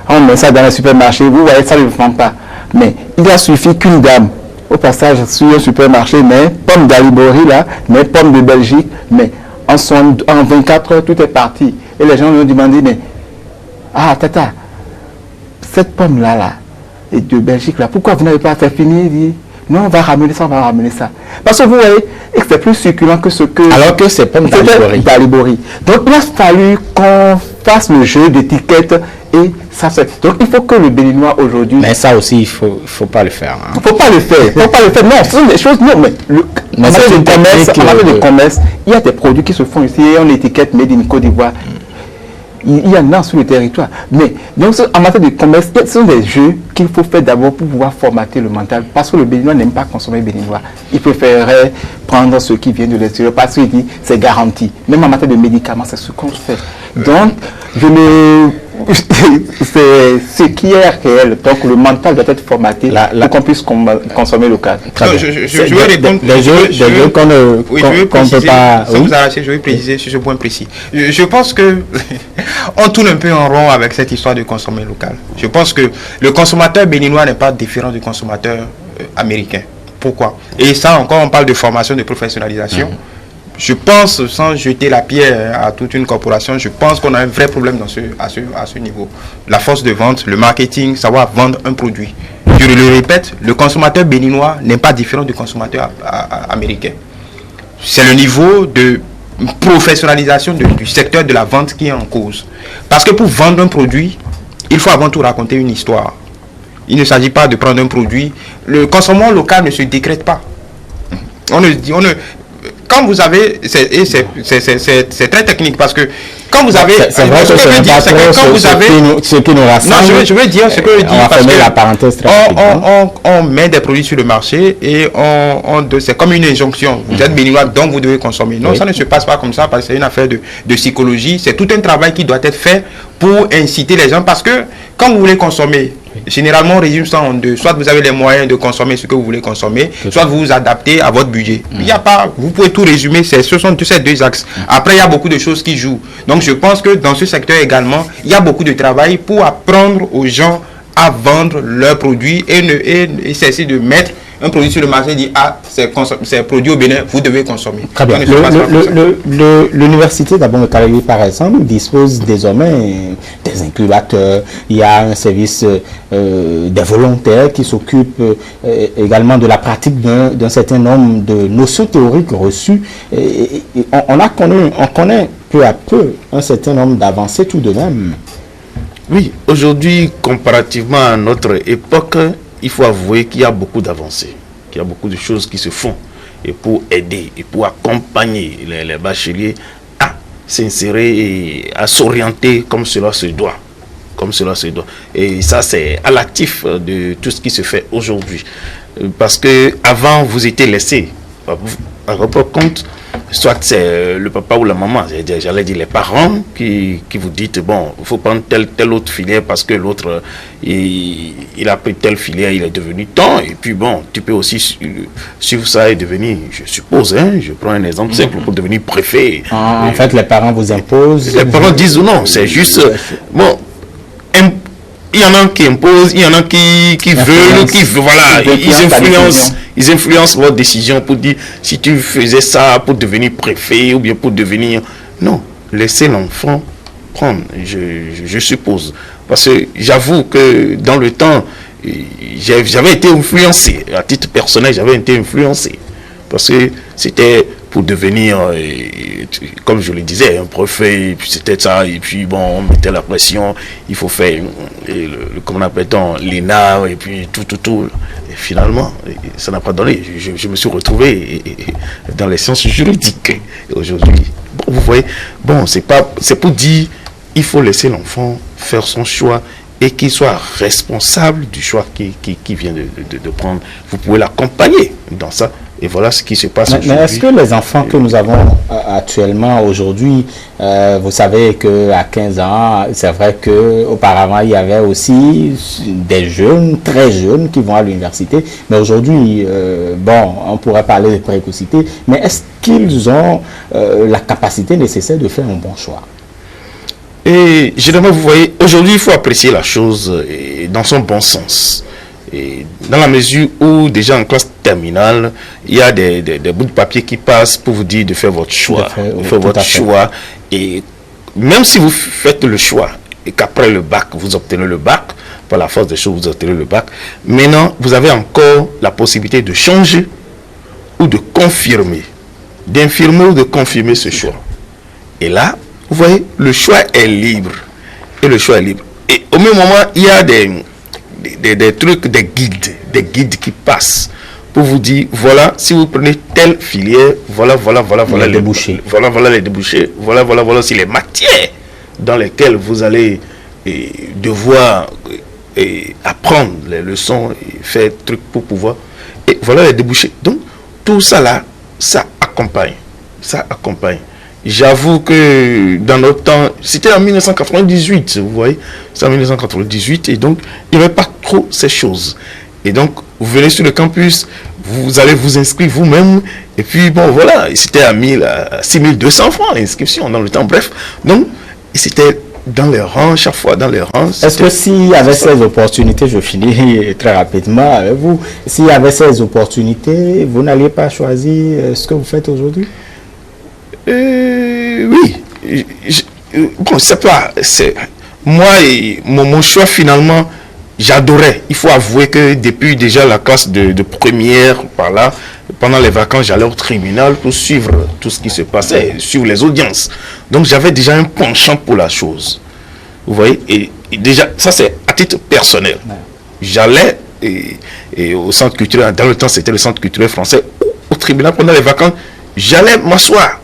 On met ça dans le supermarché. Vous voyez, ça ne le vend pas. Mais il a suffi qu'une dame, au passage, sur un supermarché, mais pomme d'Alibori là, mais pomme de Belgique, mais en 24 heures, tout est parti. Et les gens lui ont demandé, mais, tata, cette pomme-là, et de Belgique là, pourquoi vous n'avez pas fait finir? Il dit, non, on va ramener ça. Parce que vous voyez, c'est plus succulent que ce que... Alors que c'est pomme d'Alibori. Donc, il a fallu qu'on fasse le jeu d'étiquette et ça fait. Donc, il faut que le Béninois aujourd'hui... Mais ça aussi, il faut pas le faire. Il ne faut pas le faire. Non, ce sont des choses... Non, mais en matière de commerce, il y a des produits qui se font ici et on étiquette Made in Côte d'Ivoire. Il y en a sur le territoire. Mais donc, en matière de commerce, ce sont des jeux qu'il faut faire d'abord pour pouvoir formater le mental. Parce que le Béninois n'aime pas consommer béninois. Il préférerait prendre ce qui vient de l'extérieur parce qu'il dit c'est garanti. Même en matière de médicaments, c'est ce qu'on fait. Donc, c'est ce qui est réel. Donc, le mental doit être formaté pour qu'on puisse consommer local. Je vais répondre. Des jeux qu'on ne peut pas... Je vais préciser sur ce point précis. Je pense que on tourne un peu en rond avec cette histoire de consommer local. Je pense que le consommateur béninois n'est pas différent du consommateur américain. Pourquoi? Et ça encore, on parle de formation, de professionnalisation. Je pense, sans jeter la pierre à toute une corporation, je pense qu'on a un vrai problème à ce niveau. La force de vente, le marketing, savoir vendre un produit. Je le répète, le consommateur béninois n'est pas différent du consommateur américain. C'est le niveau de professionnalisation du secteur de la vente qui est en cause. Parce que pour vendre un produit, il faut avant tout raconter une histoire. Il ne s'agit pas de prendre un produit. Le consommation local ne se décrète pas. Quand vous avez, c'est très technique parce que quand vous avez, c'est vrai que ce n'est pas trop ce qui nous rassemble. Non, je veux dire ce que je dis parce que la parenthèse on met des produits sur le marché et c'est comme une injonction. Vous êtes béninois, donc vous devez consommer. Non, ça ne se passe pas comme ça parce que c'est une affaire de psychologie. C'est tout un travail qui doit être fait pour inciter les gens parce que quand vous voulez consommer, généralement on résume ça en deux. Soit vous avez les moyens de consommer ce que vous voulez consommer, soit vous vous adaptez à votre budget. Il n'y a pas, vous pouvez tout résumer, ce sont tous ces deux axes. Après, il y a beaucoup de choses qui jouent. Donc je pense que dans ce secteur également, il y a beaucoup de travail pour apprendre aux gens à vendre leurs produits et cesser de mettre un produit sur le marché et dire c'est produit au Bénin, vous devez consommer. Très bien. L'université d'Abomey-Calavi, par exemple, dispose désormais des incubateurs. Il y a un service des volontaires qui s'occupe également de la pratique d'un certain nombre de notions théoriques reçues. On connaît peu à peu un certain nombre d'avancées tout de même. Oui, aujourd'hui, comparativement à notre époque, il faut avouer qu'il y a beaucoup d'avancées, qu'il y a beaucoup de choses qui se font et pour aider et pour accompagner les bacheliers à s'insérer et à s'orienter comme cela se doit. Et ça, c'est à l'actif de tout ce qui se fait aujourd'hui. Parce que avant, vous étiez laissé à votre compte. soit c'est le papa ou la maman, j'allais dire les parents qui vous dites, bon, il faut prendre telle autre filière parce que l'autre, il a pris telle filière, il est devenu tant, et puis bon, tu peux aussi suivre ça et devenir, je suppose, hein, je prends un exemple simple, pour devenir préfet. En fait, les parents vous imposent. Les parents disent non, c'est juste, bon, il y en a qui imposent, il y en a qui veulent, voilà, ils influencent votre décision pour dire, si tu faisais ça pour devenir préfet ou bien pour devenir... Non, laissez l'enfant prendre, je suppose. Parce que j'avoue que dans le temps, j'avais été influencé, à titre personnel, j'avais été influencé. Parce que c'était pour devenir, comme je le disais, un préfet, puis c'était ça, et puis bon, on mettait la pression, il faut faire, comment appelle-t-on, l'ENA, et puis tout. Et finalement, ça n'a pas donné. Je me suis retrouvé dans les sciences juridiques. Et aujourd'hui, bon, vous voyez, bon, c'est pour dire, il faut laisser l'enfant faire son choix et qu'il soit responsable du choix qu'il vient de prendre. Vous pouvez l'accompagner dans ça. Et voilà ce qui se passe aujourd'hui. Mais est-ce que les enfants que nous avons actuellement aujourd'hui, vous savez qu'à 15 ans, c'est vrai qu'auparavant, il y avait aussi des jeunes, très jeunes, qui vont à l'université. Mais aujourd'hui, bon, on pourrait parler de précocité, mais est-ce qu'ils ont la capacité nécessaire de faire un bon choix? Et généralement, vous voyez, aujourd'hui, il faut apprécier la chose dans son bon sens. Et dans la mesure où déjà en classe terminale, il y a des bouts de papier qui passent pour vous dire de faire votre choix. Et même si vous faites le choix et qu'après le bac, vous obtenez le bac, par la force des choses, vous obtenez le bac, maintenant, vous avez encore la possibilité de changer ou de confirmer, d'infirmer ou de confirmer ce choix. Et là, vous voyez, le choix est libre. Et le choix est libre. Et au même moment, il y a des trucs, des guides qui passent pour vous dire, voilà, si vous prenez telle filière, voilà les débouchés. Voilà les débouchés. Voilà aussi les matières dans lesquelles vous allez devoir apprendre les leçons et faire des trucs pour pouvoir. Et voilà les débouchés. Donc, tout ça là, ça accompagne. J'avoue que dans notre temps, c'était en 1998, vous voyez, c'est en 1998, et donc il n'y avait pas trop ces choses. Et donc, vous venez sur le campus, vous allez vous inscrire vous-même, et puis bon, voilà, c'était à 6200 francs l'inscription dans le temps, bref. Donc, c'était dans les rangs, chaque fois dans les rangs. Est-ce que s'il y avait ces opportunités, je finis très rapidement avec vous, s'il y avait ces opportunités, vous n'alliez pas choisir ce que vous faites aujourd'hui? Oui. Bon, c'est pas... Moi, mon choix finalement, j'adorais. Il faut avouer que depuis déjà la classe de première, par là, pendant les vacances, j'allais au tribunal pour suivre tout ce qui se passait, suivre les audiences. Donc j'avais déjà un penchant pour la chose. Vous voyez, et déjà, ça c'est à titre personnel. J'allais et au centre culturel, dans le temps c'était le centre culturel français, au tribunal pendant les vacances, j'allais m'asseoir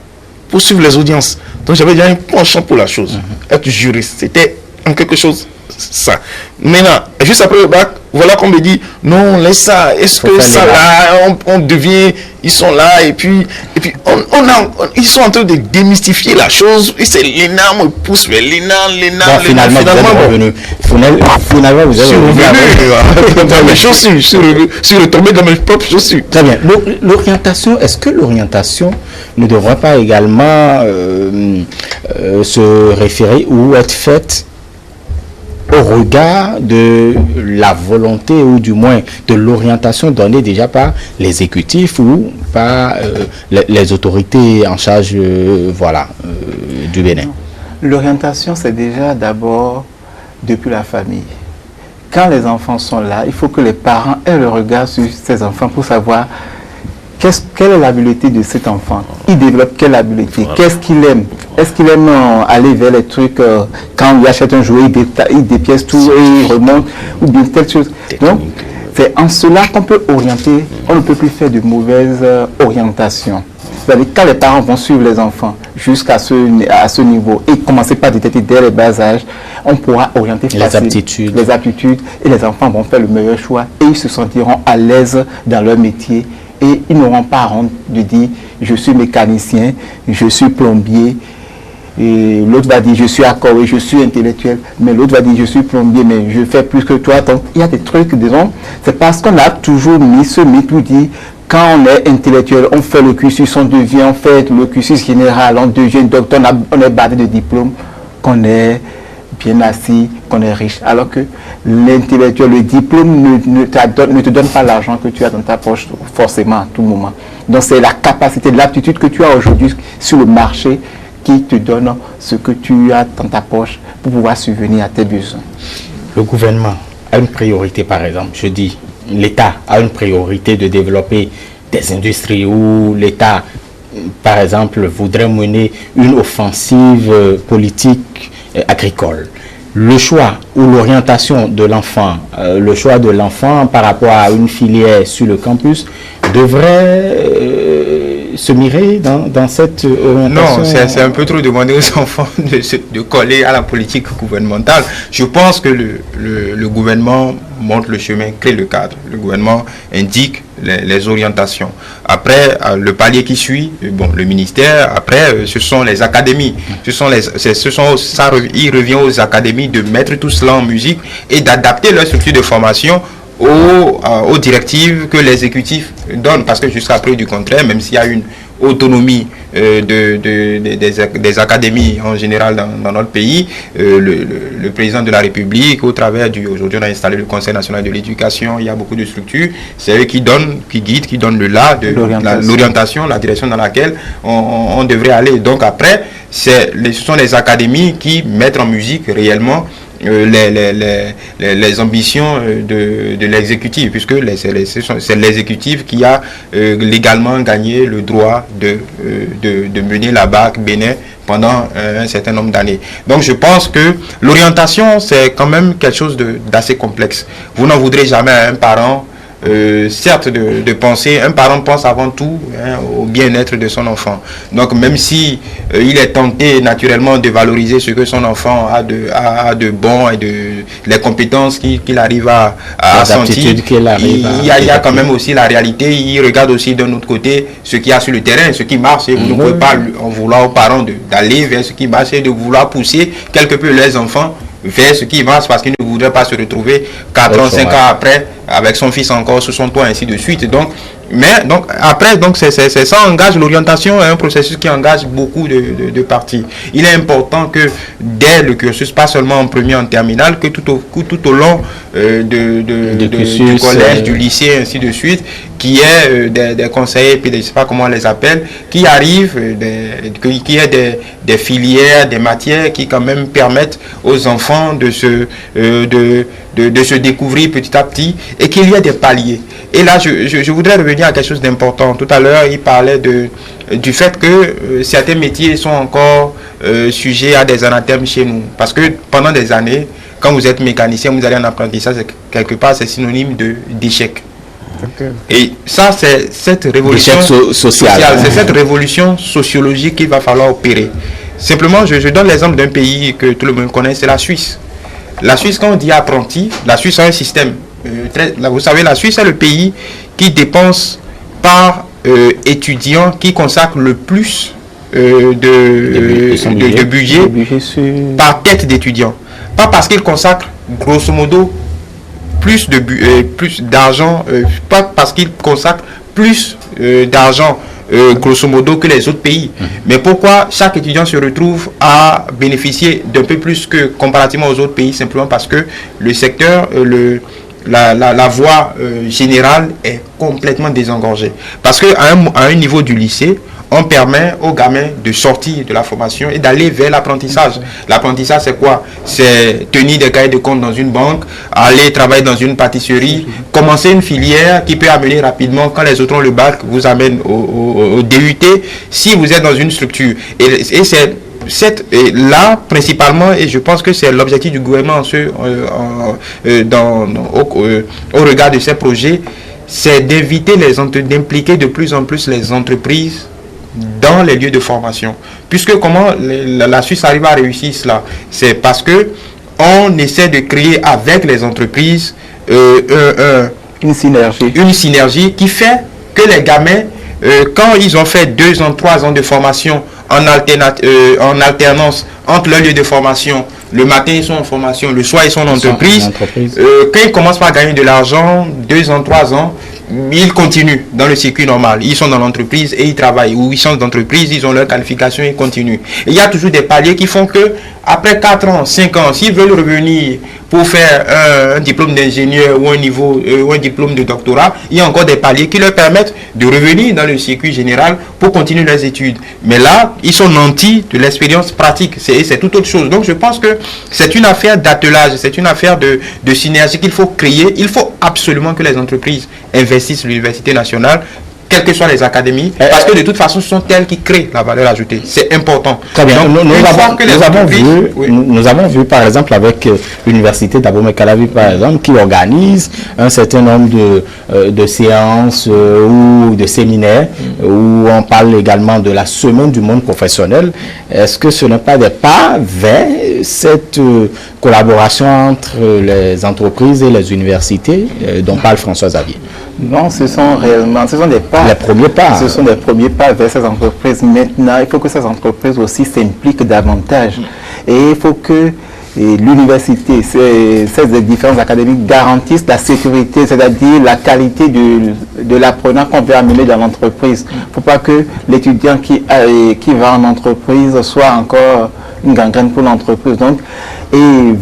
pour suivre les audiences. Donc j'avais déjà un penchant pour la chose. Être juriste, c'était en quelque chose ça. Maintenant, juste après le bac, voilà qu'on me dit, non, laisse ça, est-ce que ça là, on devient, ils sont là, et puis ils sont en train de démystifier la chose, et c'est l'ENA, on me pousse vers l'ENA, finalement, vous êtes revenu. Je suis retombé dans mes propres chaussures. Très bien. L'orientation, est-ce que l'orientation ne devrait pas également se référer ou être faite au regard de la volonté ou du moins de l'orientation donnée déjà par l'exécutif ou par les autorités en charge du Bénin? L'orientation, c'est déjà d'abord depuis la famille. Quand les enfants sont là, il faut que les parents aient le regard sur ces enfants pour savoir quelle est l'habileté de cet enfant. Il développe quelle habileté? Qu'est-ce qu'il aime? Est-ce qu'il aime aller vers les trucs quand il achète un jouet, il dépièce tout et il remonte, ou bien telle chose. Donc, c'est en cela qu'on peut orienter. On ne peut plus faire de mauvaises orientations. C'est-à-dire quand les parents vont suivre les enfants jusqu'à ce niveau et commencer par détecter dès le bas âge, on pourra orienter les aptitudes et les enfants vont faire le meilleur choix et ils se sentiront à l'aise dans leur métier et ils n'auront pas honte de dire je suis mécanicien, je suis plombier. Et l'autre va dire je suis accordé, je suis intellectuel, mais l'autre va dire je suis plombier, mais je fais plus que toi. Donc il y a des trucs, disons, c'est parce qu'on a toujours mis ce mythe pour dire quand on est intellectuel, on fait le cursus, on fait le cursus général, on devient docteur, on est bardé de diplômes, qu'on est bien assis, qu'on est riche. Alors que l'intellectuel, le diplôme ne te donne pas l'argent que tu as dans ta poche forcément à tout moment. Donc c'est la capacité, l'aptitude que tu as aujourd'hui sur le marché qui te donne ce que tu as dans ta poche pour pouvoir subvenir à tes besoins. Le gouvernement a une priorité, par exemple, je dis, l'État a une priorité de développer des industries où l'État, par exemple, voudrait mener une offensive politique agricole. Le choix ou l'orientation de l'enfant, le choix de l'enfant par rapport à une filière sur le campus devrait se mirer dans cette orientation. Non, c'est un peu trop demander aux enfants de coller à la politique gouvernementale. Je pense que le gouvernement montre le chemin, crée le cadre. Le gouvernement indique les orientations. Après, le palier qui suit, bon, le ministère, après, ce sont les académies. Il revient aux académies de mettre tout cela en musique et d'adapter leur structure de formation aux directives que l'exécutif donne, parce que jusqu'à preuve du contraire, même s'il y a une autonomie des académies en général dans notre pays, le président de la République, au travers aujourd'hui on a installé le Conseil national de l'éducation, il y a beaucoup de structures, c'est eux qui guident, qui donnent l'orientation, la direction dans laquelle on devrait aller. Donc après, ce sont les académies qui mettent en musique réellement les ambitions de l'exécutif, puisque c'est l'exécutif qui a légalement gagné le droit de mener la BAC Bénin pendant un certain nombre d'années. Donc je pense que l'orientation, c'est quand même quelque chose d'assez complexe. Vous n'en voudrez jamais à un parent, certes de penser, un parent pense avant tout au bien-être de son enfant. Donc même si il est tenté naturellement de valoriser ce que son enfant a de bon et les compétences qu'il arrive à sentir, il y a quand même aussi la réalité. Il regarde aussi d'un autre côté ce qu'il y a sur le terrain, ce qui marche, et vous ne pouvez pas en vouloir aux parents d'aller vers ce qui marche et de vouloir pousser quelque peu les enfants vers ce qui marche, parce qu'il ne voudrait pas se retrouver 4 ans, 5 ans après avec son fils encore sous son toit, ainsi de suite. Donc après, ça engage l'orientation, un processus qui engage beaucoup de parties. Il est important que dès le cursus, pas seulement en premier, en terminale, que tout au long du collège, du lycée, ainsi de suite, qui est des conseillers, puis je ne sais pas comment on les appelle, qui arrivent, qui est des filières, des matières qui quand même permettent aux enfants de se découvrir petit à petit, et qu'il y ait des paliers. Et là, je voudrais revenir à quelque chose d'important. Tout à l'heure, il parlait du fait que certains métiers sont encore sujets à des anathèmes chez nous. Parce que pendant des années, quand vous êtes mécanicien, vous allez en apprentissage, quelque part, c'est synonyme d'échec. Okay. Et ça, c'est cette révolution sociale. C'est cette révolution sociologique qu'il va falloir opérer. Simplement, je donne l'exemple d'un pays que tout le monde connaît, c'est la Suisse. La Suisse, quand on dit apprenti, la Suisse a un système. Vous savez, la Suisse est le pays qui dépense par étudiant, qui consacre le plus de budget par tête d'étudiant. Pas parce qu'il consacre grosso modo plus d'argent, pas parce qu'il consacre plus d'argent grosso modo que les autres pays. Mais pourquoi chaque étudiant se retrouve à bénéficier d'un peu plus que comparativement aux autres pays? Simplement parce que le secteur, la voie générale est complètement désengorgée. Parce qu'à un niveau du lycée, on permet aux gamins de sortir de la formation et d'aller vers l'apprentissage. L'apprentissage, c'est quoi? C'est tenir des cahiers de compte dans une banque, aller travailler dans une pâtisserie, commencer une filière qui peut amener rapidement, quand les autres ont le bac, vous amène au DUT, si vous êtes dans une structure. Et c'est là, principalement, et je pense que c'est l'objectif du gouvernement au regard de ces projets, c'est d'éviter d'impliquer de plus en plus les entreprises dans les lieux de formation. Puisque comment la Suisse arrive à réussir cela? C'est parce que on essaie de créer avec les entreprises une synergie qui fait que les gamins, quand ils ont fait 2 ans, 3 ans de formation en alternance entre leur lieu de formation, le matin ils sont en formation, le soir ils sont en entreprise. Quand ils commencent par gagner de l'argent, 2 ans, 3 ans, ils continuent dans le circuit normal. Ils sont dans l'entreprise et ils travaillent. Ou ils changent d'entreprise, ils ont leur qualification et ils continuent. Et il y a toujours des paliers qui font que, après 4 ans, 5 ans, s'ils veulent revenir pour faire un diplôme d'ingénieur ou un diplôme de doctorat, il y a encore des paliers qui leur permettent de revenir dans le circuit général pour continuer leurs études. Mais là, ils sont nantis de l'expérience pratique. C'est tout autre chose. Donc je pense que c'est une affaire d'attelage, c'est une affaire de synergie qu'il faut créer. Il faut absolument que les entreprises investissent l'université nationale, quelles que soient les académies, parce que de toute façon, ce sont elles qui créent la valeur ajoutée. C'est important. Très bien. Donc, nous avons vu, par exemple, avec l'université d'Abomey-Calavi, par exemple, qui organise un certain nombre de séances ou de séminaires où on parle également de la semaine du monde professionnel. Est-ce que ce n'est pas des pas vers cette collaboration entre les entreprises et les universités dont parle François Xavier? Non, ce sont des pas. Les premiers pas. Ce sont des premiers pas vers ces entreprises. Maintenant, il faut que ces entreprises aussi s'impliquent davantage. Et il faut que l'université, ces différentes académies garantissent la sécurité, c'est-à-dire la qualité de l'apprenant qu'on veut amener dans l'entreprise. Il ne faut pas que l'étudiant qui va en entreprise soit encore une gangrène pour l'entreprise. Donc, il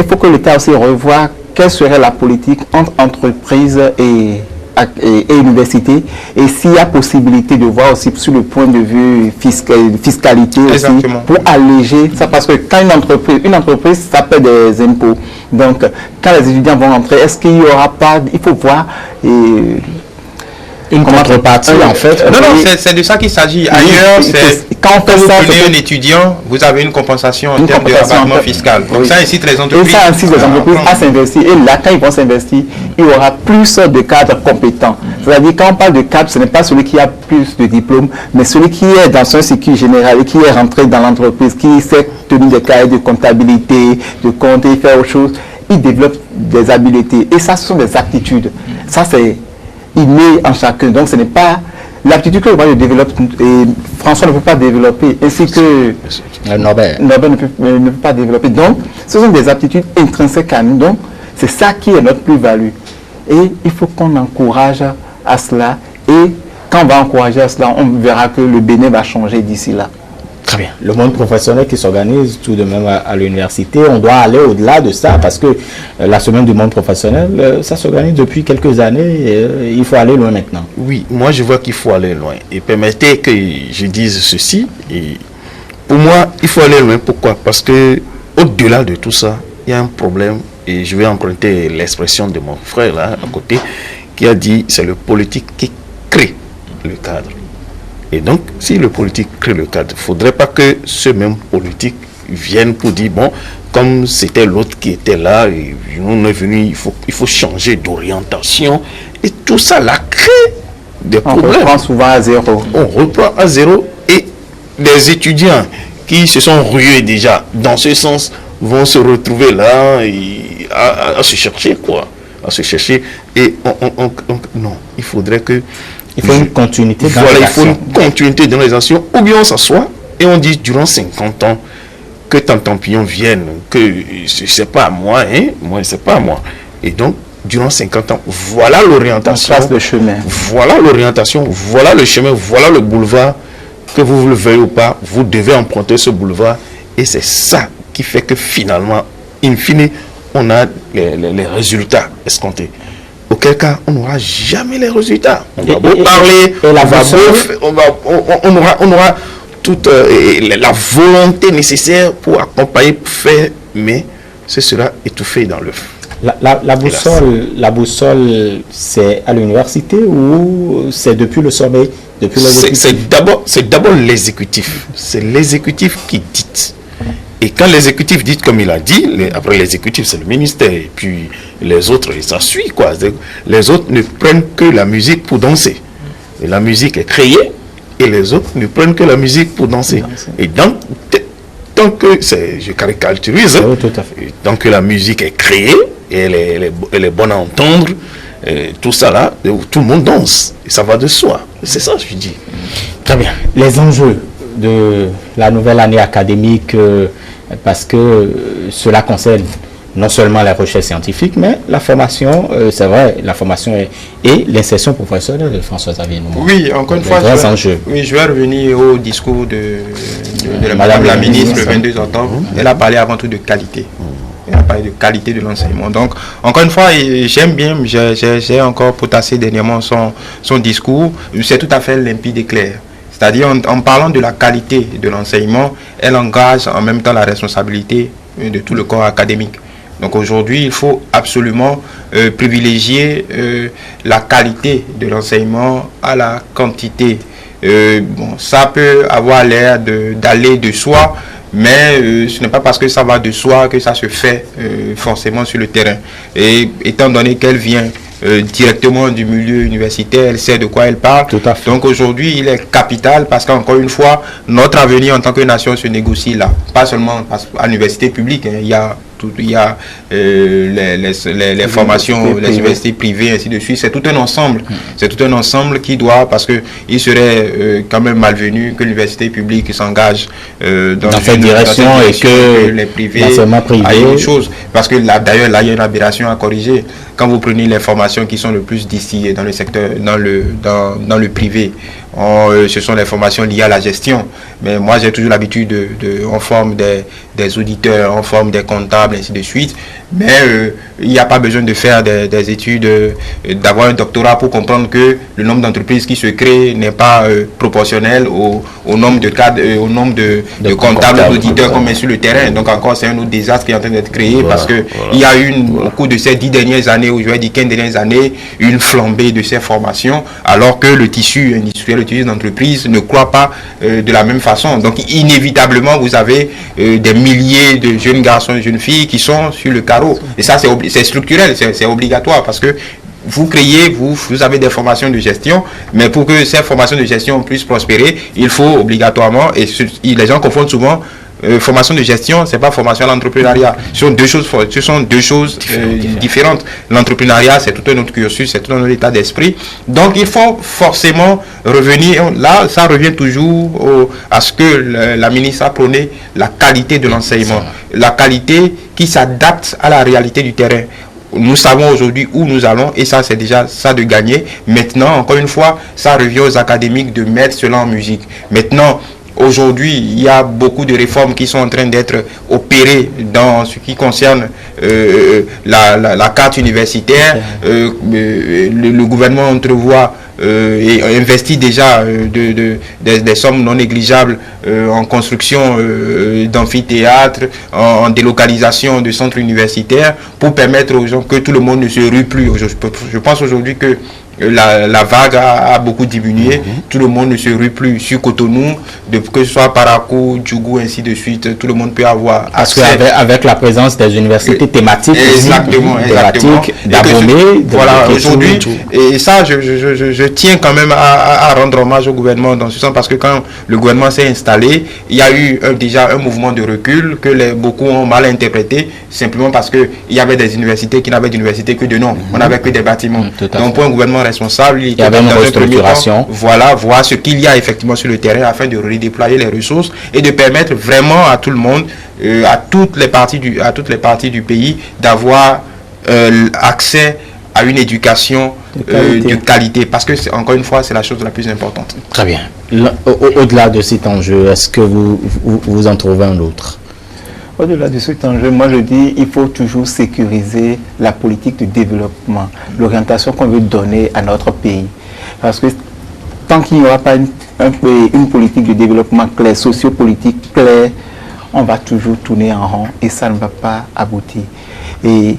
faut que l'État aussi revoie quelle serait la politique entre entreprise et université, et s'il y a possibilité de voir aussi sur le point de vue fiscalité aussi, pour alléger ça, parce que quand une entreprise ça paie des impôts, donc quand les étudiants vont rentrer, est-ce qu'il n'y aura pas, il faut voir une contrepartie en fait. Non, c'est de ça qu'il s'agit. Ailleurs, quand vous prenez un étudiant, vous avez une compensation en termes de rabattement fiscal. Donc ça incite les entreprises. Et ça incite les entreprises à s'investir. Et là, quand ils vont s'investir, il y aura plus de cadres compétents. C'est-à-dire, quand on parle de cadre, ce n'est pas celui qui a plus de diplômes, mais celui qui est dans un circuit général et qui est rentré dans l'entreprise, qui sait tenir des cahiers de comptabilité, de compte et faire autre chose. Il développe des habiletés. Et ça, ce sont des aptitudes. Ça, c'est inné en chacun. Donc ce n'est pas l'aptitude que le développe et François ne peut pas développer, ainsi que Norbert ne peut pas développer. Donc ce sont des aptitudes intrinsèques à nous. Donc c'est ça qui est notre plus-value. Et il faut qu'on encourage à cela. Et quand on va encourager à cela, on verra que le Bénin va changer d'ici là. Très bien. Le monde professionnel qui s'organise tout de même à l'université, on doit aller au-delà de ça parce que la semaine du monde professionnel, ça s'organise depuis quelques années et il faut aller loin maintenant. Oui, moi je vois qu'il faut aller loin. Et permettez que je dise ceci. Et pour moi, il faut aller loin. Pourquoi? Parce que au-delà de tout ça, il y a un problème. Et je vais emprunter l'expression de mon frère là à côté qui a dit c'est le politique qui crée le cadre. Et donc, si le politique crée le cadre, il ne faudrait pas que ce même politique vienne pour dire, bon, comme c'était l'autre qui était là, et on est venu, il faut changer d'orientation. Et tout ça, là, crée des problèmes. On reprend souvent à zéro. On reprend à zéro. Et les étudiants qui se sont rués déjà dans ce sens vont se retrouver là et à se chercher, quoi. À se chercher. Et non, il faudrait que... Il faut une continuité dans les actions. Il faut une continuité dans les actions. Ou bien on s'assoit et on dit durant 50 ans que Tantampion vienne, que c'est pas à moi, hein, moi c'est pas à moi. Et donc, durant 50 ans, voilà l'orientation. On trace le chemin. Voilà l'orientation, voilà le chemin, voilà le boulevard. Que vous le veuillez ou pas, vous devez emprunter ce boulevard. Et c'est ça qui fait que finalement, in fine, on a les résultats escomptés. Auquel cas, on n'aura jamais les résultats. On va beau parler, on aura toute la volonté nécessaire pour accompagner, pour faire, mais ce sera étouffé dans l'œuf. La boussole, c'est à l'université ou c'est depuis le sommet, depuis c'est d'abord l'exécutif. C'est l'exécutif qui dit. Et quand l'exécutif dit comme il a dit, après l'exécutif c'est le ministère, et puis les autres, ça suit quoi. Les autres ne prennent que la musique pour danser. Et la musique est créée, et les autres ne prennent que la musique pour danser. Et donc, tant que, je caricaturise, oui, tout à fait. tant que la musique est créée, et elle est bonne à entendre, tout ça là, tout le monde danse. Et ça va de soi. C'est ça, je dis. Très bien. Les enjeux de la nouvelle année académique, parce que cela concerne non seulement la recherche scientifique, mais la formation, c'est vrai, la formation et l'insertion professionnelle de François-Xavier Nouma. Oui, encore une fois, je vais revenir au discours de Madame la ministre le 22 octobre. Elle a parlé avant tout de qualité. Elle a parlé de qualité de l'enseignement. Donc, encore une fois, j'aime bien, j'ai encore potassé dernièrement son discours. C'est tout à fait limpide et clair. C'est-à-dire, en parlant de la qualité de l'enseignement, elle engage en même temps la responsabilité de tout le corps académique. Donc aujourd'hui, il faut absolument privilégier la qualité de l'enseignement à la quantité. Bon, ça peut avoir l'air d'aller de soi, mais ce n'est pas parce que ça va de soi que ça se fait forcément sur le terrain. Et étant donné qu'elle vient directement du milieu universitaire, elle sait de quoi elle parle. Tout à fait. Donc aujourd'hui, il est capital parce qu'encore une fois, notre avenir en tant que nation se négocie là. Pas seulement à l'université publique, hein, il y a les formations, les universités privées, ainsi de suite. C'est tout un ensemble. C'est tout un ensemble qui doit, parce que il serait quand même malvenu que l'université publique s'engage dans cette direction et que les privés aillent autre chose. Parce que là, d'ailleurs, là, il y a une aberration à corriger. Quand vous prenez les formations qui sont le plus distillées dans le secteur, dans le privé, ce sont les formations liées à la gestion. Mais moi, j'ai toujours l'habitude on forme des auditeurs, on forme des comptables, ainsi de suite. Mais il n'y a pas besoin de faire des études, d'avoir un doctorat pour comprendre que le nombre d'entreprises qui se créent n'est pas proportionnel au nombre de cadres, au nombre de comptables, d'auditeurs qu'on met sur le terrain. Donc encore, c'est un autre désastre qui est en train d'être créé parce que il y a eu au cours de ces 10 dernières années, ou je vais dire 15 dernières années, une flambée de ces formations, alors que le tissu industriel, le tissu d'entreprise ne croît pas de la même façon. Donc inévitablement, vous avez des milliers de jeunes garçons et jeunes filles qui sont sur le carreau. Et ça, c'est structurel, c'est obligatoire parce que vous créez, vous avez des formations de gestion, mais pour que ces formations de gestion puissent prospérer, il faut obligatoirement, et les gens confondent souvent, formation de gestion, c'est pas formation à l'entrepreneuriat. Ce sont deux choses différentes. L'entrepreneuriat, c'est tout un autre cursus, c'est tout un autre état d'esprit. Donc, il faut forcément revenir, là, ça revient toujours à ce que la ministre a prôné, la qualité de l'enseignement. La qualité qui s'adapte à la réalité du terrain. Nous savons aujourd'hui où nous allons et ça, c'est déjà ça de gagner. Maintenant, encore une fois, ça revient aux académiques de mettre cela en musique. Maintenant, aujourd'hui, il y a beaucoup de réformes qui sont en train d'être opérées dans ce qui concerne la carte universitaire. Le gouvernement entrevoit et investit déjà des sommes non négligeables en construction d'amphithéâtres, en délocalisation de centres universitaires pour permettre aux gens que tout le monde ne se rue plus. Je pense aujourd'hui que la vague a beaucoup diminué. Tout le monde ne se rue plus sur Cotonou, que ce soit Parakou, Djougou, ainsi de suite. Tout le monde peut avoir accès. Parce qu'avec la présence des universités thématiques, exactement. d'abonnés, voilà, aujourd'hui, et ça, je tiens quand même à rendre hommage au gouvernement dans ce sens, parce que quand le gouvernement s'est installé, il y a eu déjà un mouvement de recul que beaucoup ont mal interprété, simplement parce qu'il y avait des universités qui n'avaient d'université que de nom. On n'avait que des bâtiments. Donc pour un gouvernement responsable, il y avait une restructuration. Voilà, voir ce qu'il y a effectivement sur le terrain afin de redéployer les ressources et de permettre vraiment à tout le monde, à toutes les parties du pays, d'avoir accès à une éducation de qualité. Parce que, encore une fois, c'est la chose la plus importante. Très bien. Au-delà de cet enjeu, est-ce que vous en trouvez un autre? Au-delà de cet enjeu, moi je dis qu'il faut toujours sécuriser la politique de développement, l'orientation qu'on veut donner à notre pays. Parce que tant qu'il n'y aura pas une politique de développement claire, sociopolitique claire, on va toujours tourner en rond et ça ne va pas aboutir. Et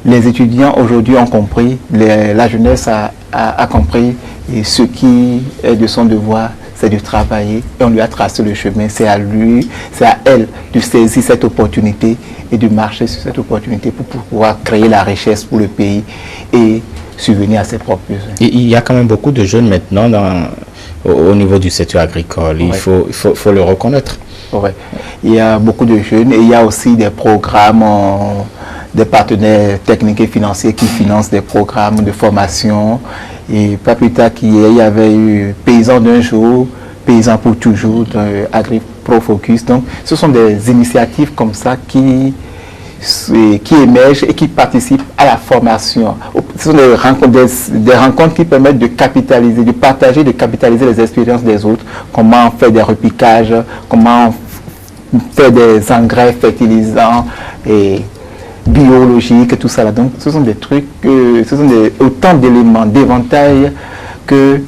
les étudiants aujourd'hui ont compris, la jeunesse a compris, et ce qui est de son devoir, c'est de travailler, et on lui a tracé le chemin. C'est à lui, c'est à elle de saisir cette opportunité et de marcher sur cette opportunité pour pouvoir créer la richesse pour le pays et subvenir à ses propres besoins. Et il y a quand même beaucoup de jeunes maintenant au niveau du secteur agricole, il faut le reconnaître. Ouais. Il y a beaucoup de jeunes et il y a aussi des programmes des partenaires techniques et financiers qui financent des programmes de formation. Et pas plus tard qu'hier, il y avait eu Paysans d'un jour, Paysans pour toujours, AgriProFocus. Donc, ce sont des initiatives comme ça qui émergent et qui participent à la formation. Ce sont des rencontres qui permettent de capitaliser, de partager, de capitaliser les expériences des autres. Comment faire des repiquages, comment faire des engrais fertilisants et biologiques, tout ça là. Donc, ce sont des trucs, ce sont autant d'éléments, d'éventails que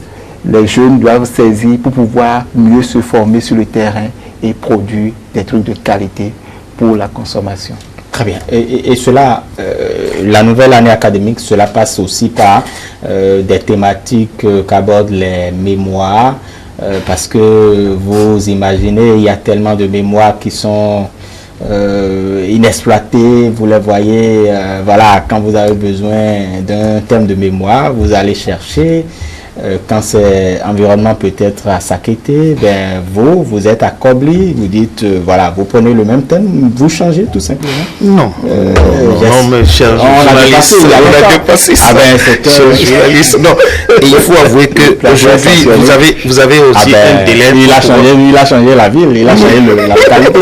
les jeunes doivent saisir pour pouvoir mieux se former sur le terrain et produire des trucs de qualité pour la consommation. Très bien. Et cela, la nouvelle année académique, cela passe aussi par des thématiques qu'abordent les mémoires, parce que vous imaginez, il y a tellement de mémoires qui sont inexploitées. Vous les voyez, voilà, quand vous avez besoin d'un thème de mémoire, vous allez chercher. Quand c'est environnement peut-être à Sakété, ben vous êtes à Kobli, vous dites, voilà, vous prenez le même thème, vous changez tout simplement. Non, non, mais cher journaliste, on a dépassé ça. Ah ben, c'est non, et il faut avouer que aujourd'hui, vous avez aussi un délai. Il a changé la ville, il a changé la localité.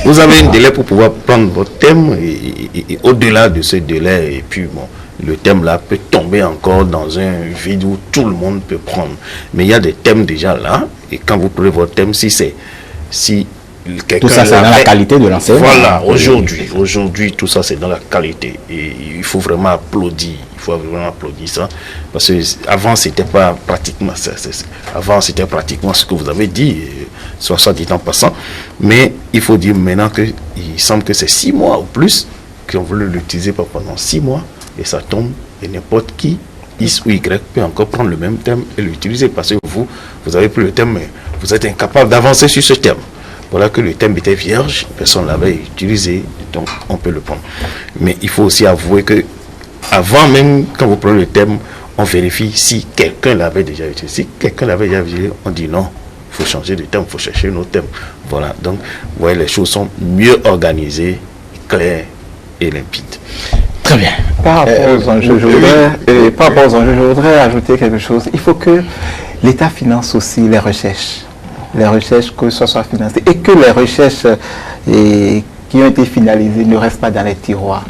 Vous avez un délai pour pouvoir prendre votre thème et au-delà de ce délai, et puis bon, le thème là peut tomber encore dans un vide où tout le monde peut prendre. Mais il y a des thèmes déjà là, et quand vous prenez votre thème, si tout ça c'est dans la qualité de l'enseignement. Voilà, aujourd'hui tout ça c'est dans la qualité. Et il faut vraiment applaudir. Il faut vraiment applaudir ça. Parce que avant c'était pas pratiquement ça. Avant c'était pratiquement ce que vous avez dit, 60 ans passant. Mais il faut dire maintenant qu'il semble que c'est 6 mois ou plus qu'on veut l'utiliser pendant 6 mois. Et ça tombe, et n'importe qui, X ou Y, peut encore prendre le même thème et l'utiliser. Parce que vous avez pris le thème, mais vous êtes incapable d'avancer sur ce thème. Voilà que le thème était vierge, personne ne l'avait utilisé, donc on peut le prendre. Mais il faut aussi avouer que, avant même, quand vous prenez le thème, on vérifie si quelqu'un l'avait déjà utilisé. Si quelqu'un l'avait déjà utilisé, on dit non, il faut changer de thème, il faut chercher un autre thème. Voilà, donc, vous voyez, les choses sont mieux organisées, claires et limpides. Très bien. Par rapport aux enjeux, je voudrais ajouter quelque chose. Il faut que l'État finance aussi les recherches. Les recherches, que ce soit financé. Et que les recherches qui ont été finalisées ne restent pas dans les tiroirs.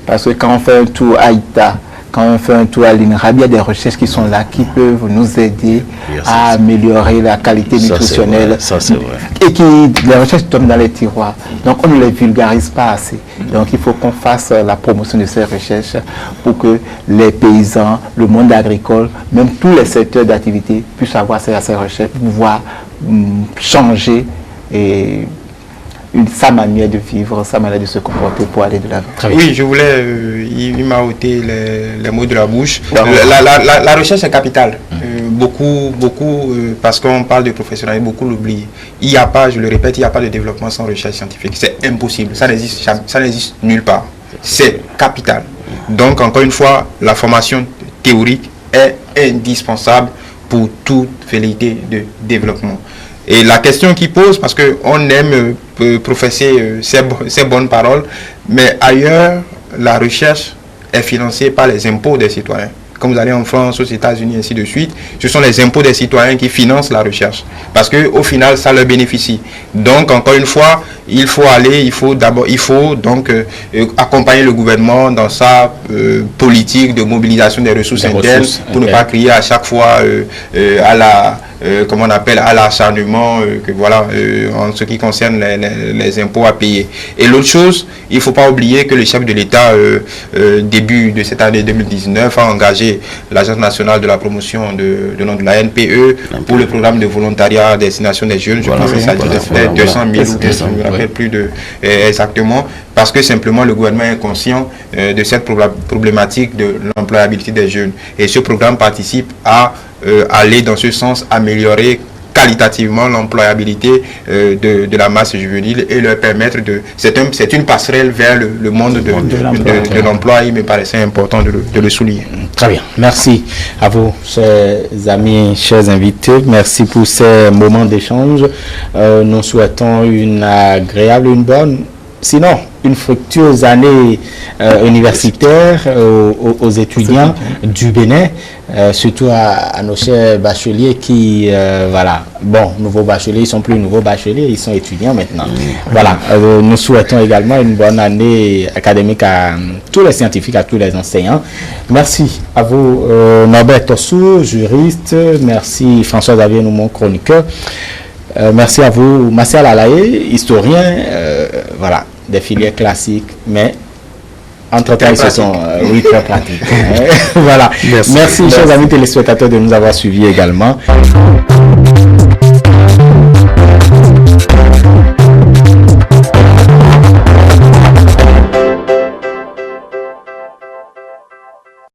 Parce que quand on fait un tour à ITA, quand on fait un tour à l'INRAB, il y a des recherches qui sont là, qui peuvent nous aider à améliorer la qualité nutritionnelle. Ça, c'est vrai. Et les recherches tombent dans les tiroirs. Donc, on ne les vulgarise pas assez. Donc, il faut qu'on fasse la promotion de ces recherches pour que les paysans, le monde agricole, même tous les secteurs d'activité puissent avoir accès à ces recherches pour pouvoir changer sa manière de vivre, sa manière de se comporter pour aller de l'avant. Oui, je voulais, il m'a ôté les mots de la bouche. La recherche est capitale. Beaucoup, parce qu'on parle de professionnalisme, beaucoup l'oublient. Il n'y a pas, je le répète, il n'y a pas de développement sans recherche scientifique. C'est impossible. Ça n'existe nulle part. C'est capital. Donc, encore une fois, la formation théorique est indispensable pour toute velléité de développement. Et la question qui pose, parce qu'on aime professer ces bonnes paroles, mais ailleurs, la recherche est financée par les impôts des citoyens. Comme vous allez en France, aux États-Unis, ainsi de suite, ce sont les impôts des citoyens qui financent la recherche. Parce qu'au final, ça leur bénéficie. Donc, encore une fois, il faut donc accompagner le gouvernement dans sa politique de mobilisation des ressources internes pour ne pas crier à chaque fois à l'acharnement en ce qui concerne les impôts à payer. Et l'autre chose, il ne faut pas oublier que le chef de l'État, début de cette année 2019, a engagé l'Agence nationale de la promotion de la NPE pour le programme de volontariat à destination des jeunes. Je pense que ça fait 200 000 ou 200 000, après plus de exactement, parce que simplement le gouvernement est conscient de cette problématique de l'employabilité des jeunes. Et ce programme participe à aller dans ce sens, améliorer qualitativement l'employabilité de la masse juvénile et leur permettre c'est une passerelle vers le monde de l'emploi. Il me paraissait important de le souligner. Très bien, merci à vous, chers amis, chers invités, merci pour ces moments d'échange. Nous souhaitons une agréable, une bonne, sinon une fructueuse année universitaire aux étudiants du Bénin, surtout à nos chers bacheliers qui, voilà, bon, nouveaux bacheliers, ils sont plus nouveaux bacheliers, ils sont étudiants maintenant. Voilà, nous souhaitons également une bonne année académique à tous les scientifiques, à tous les enseignants. Merci à vous, Norbert Tossou, juriste. Merci François-Xavier Noumon, chroniqueur. Merci à vous, Martial Alaye, historien, voilà, des filières classiques, mais entre-temps, ils se sont, oui, très pratiques. Voilà. Merci, chers amis téléspectateurs, de nous avoir suivis également.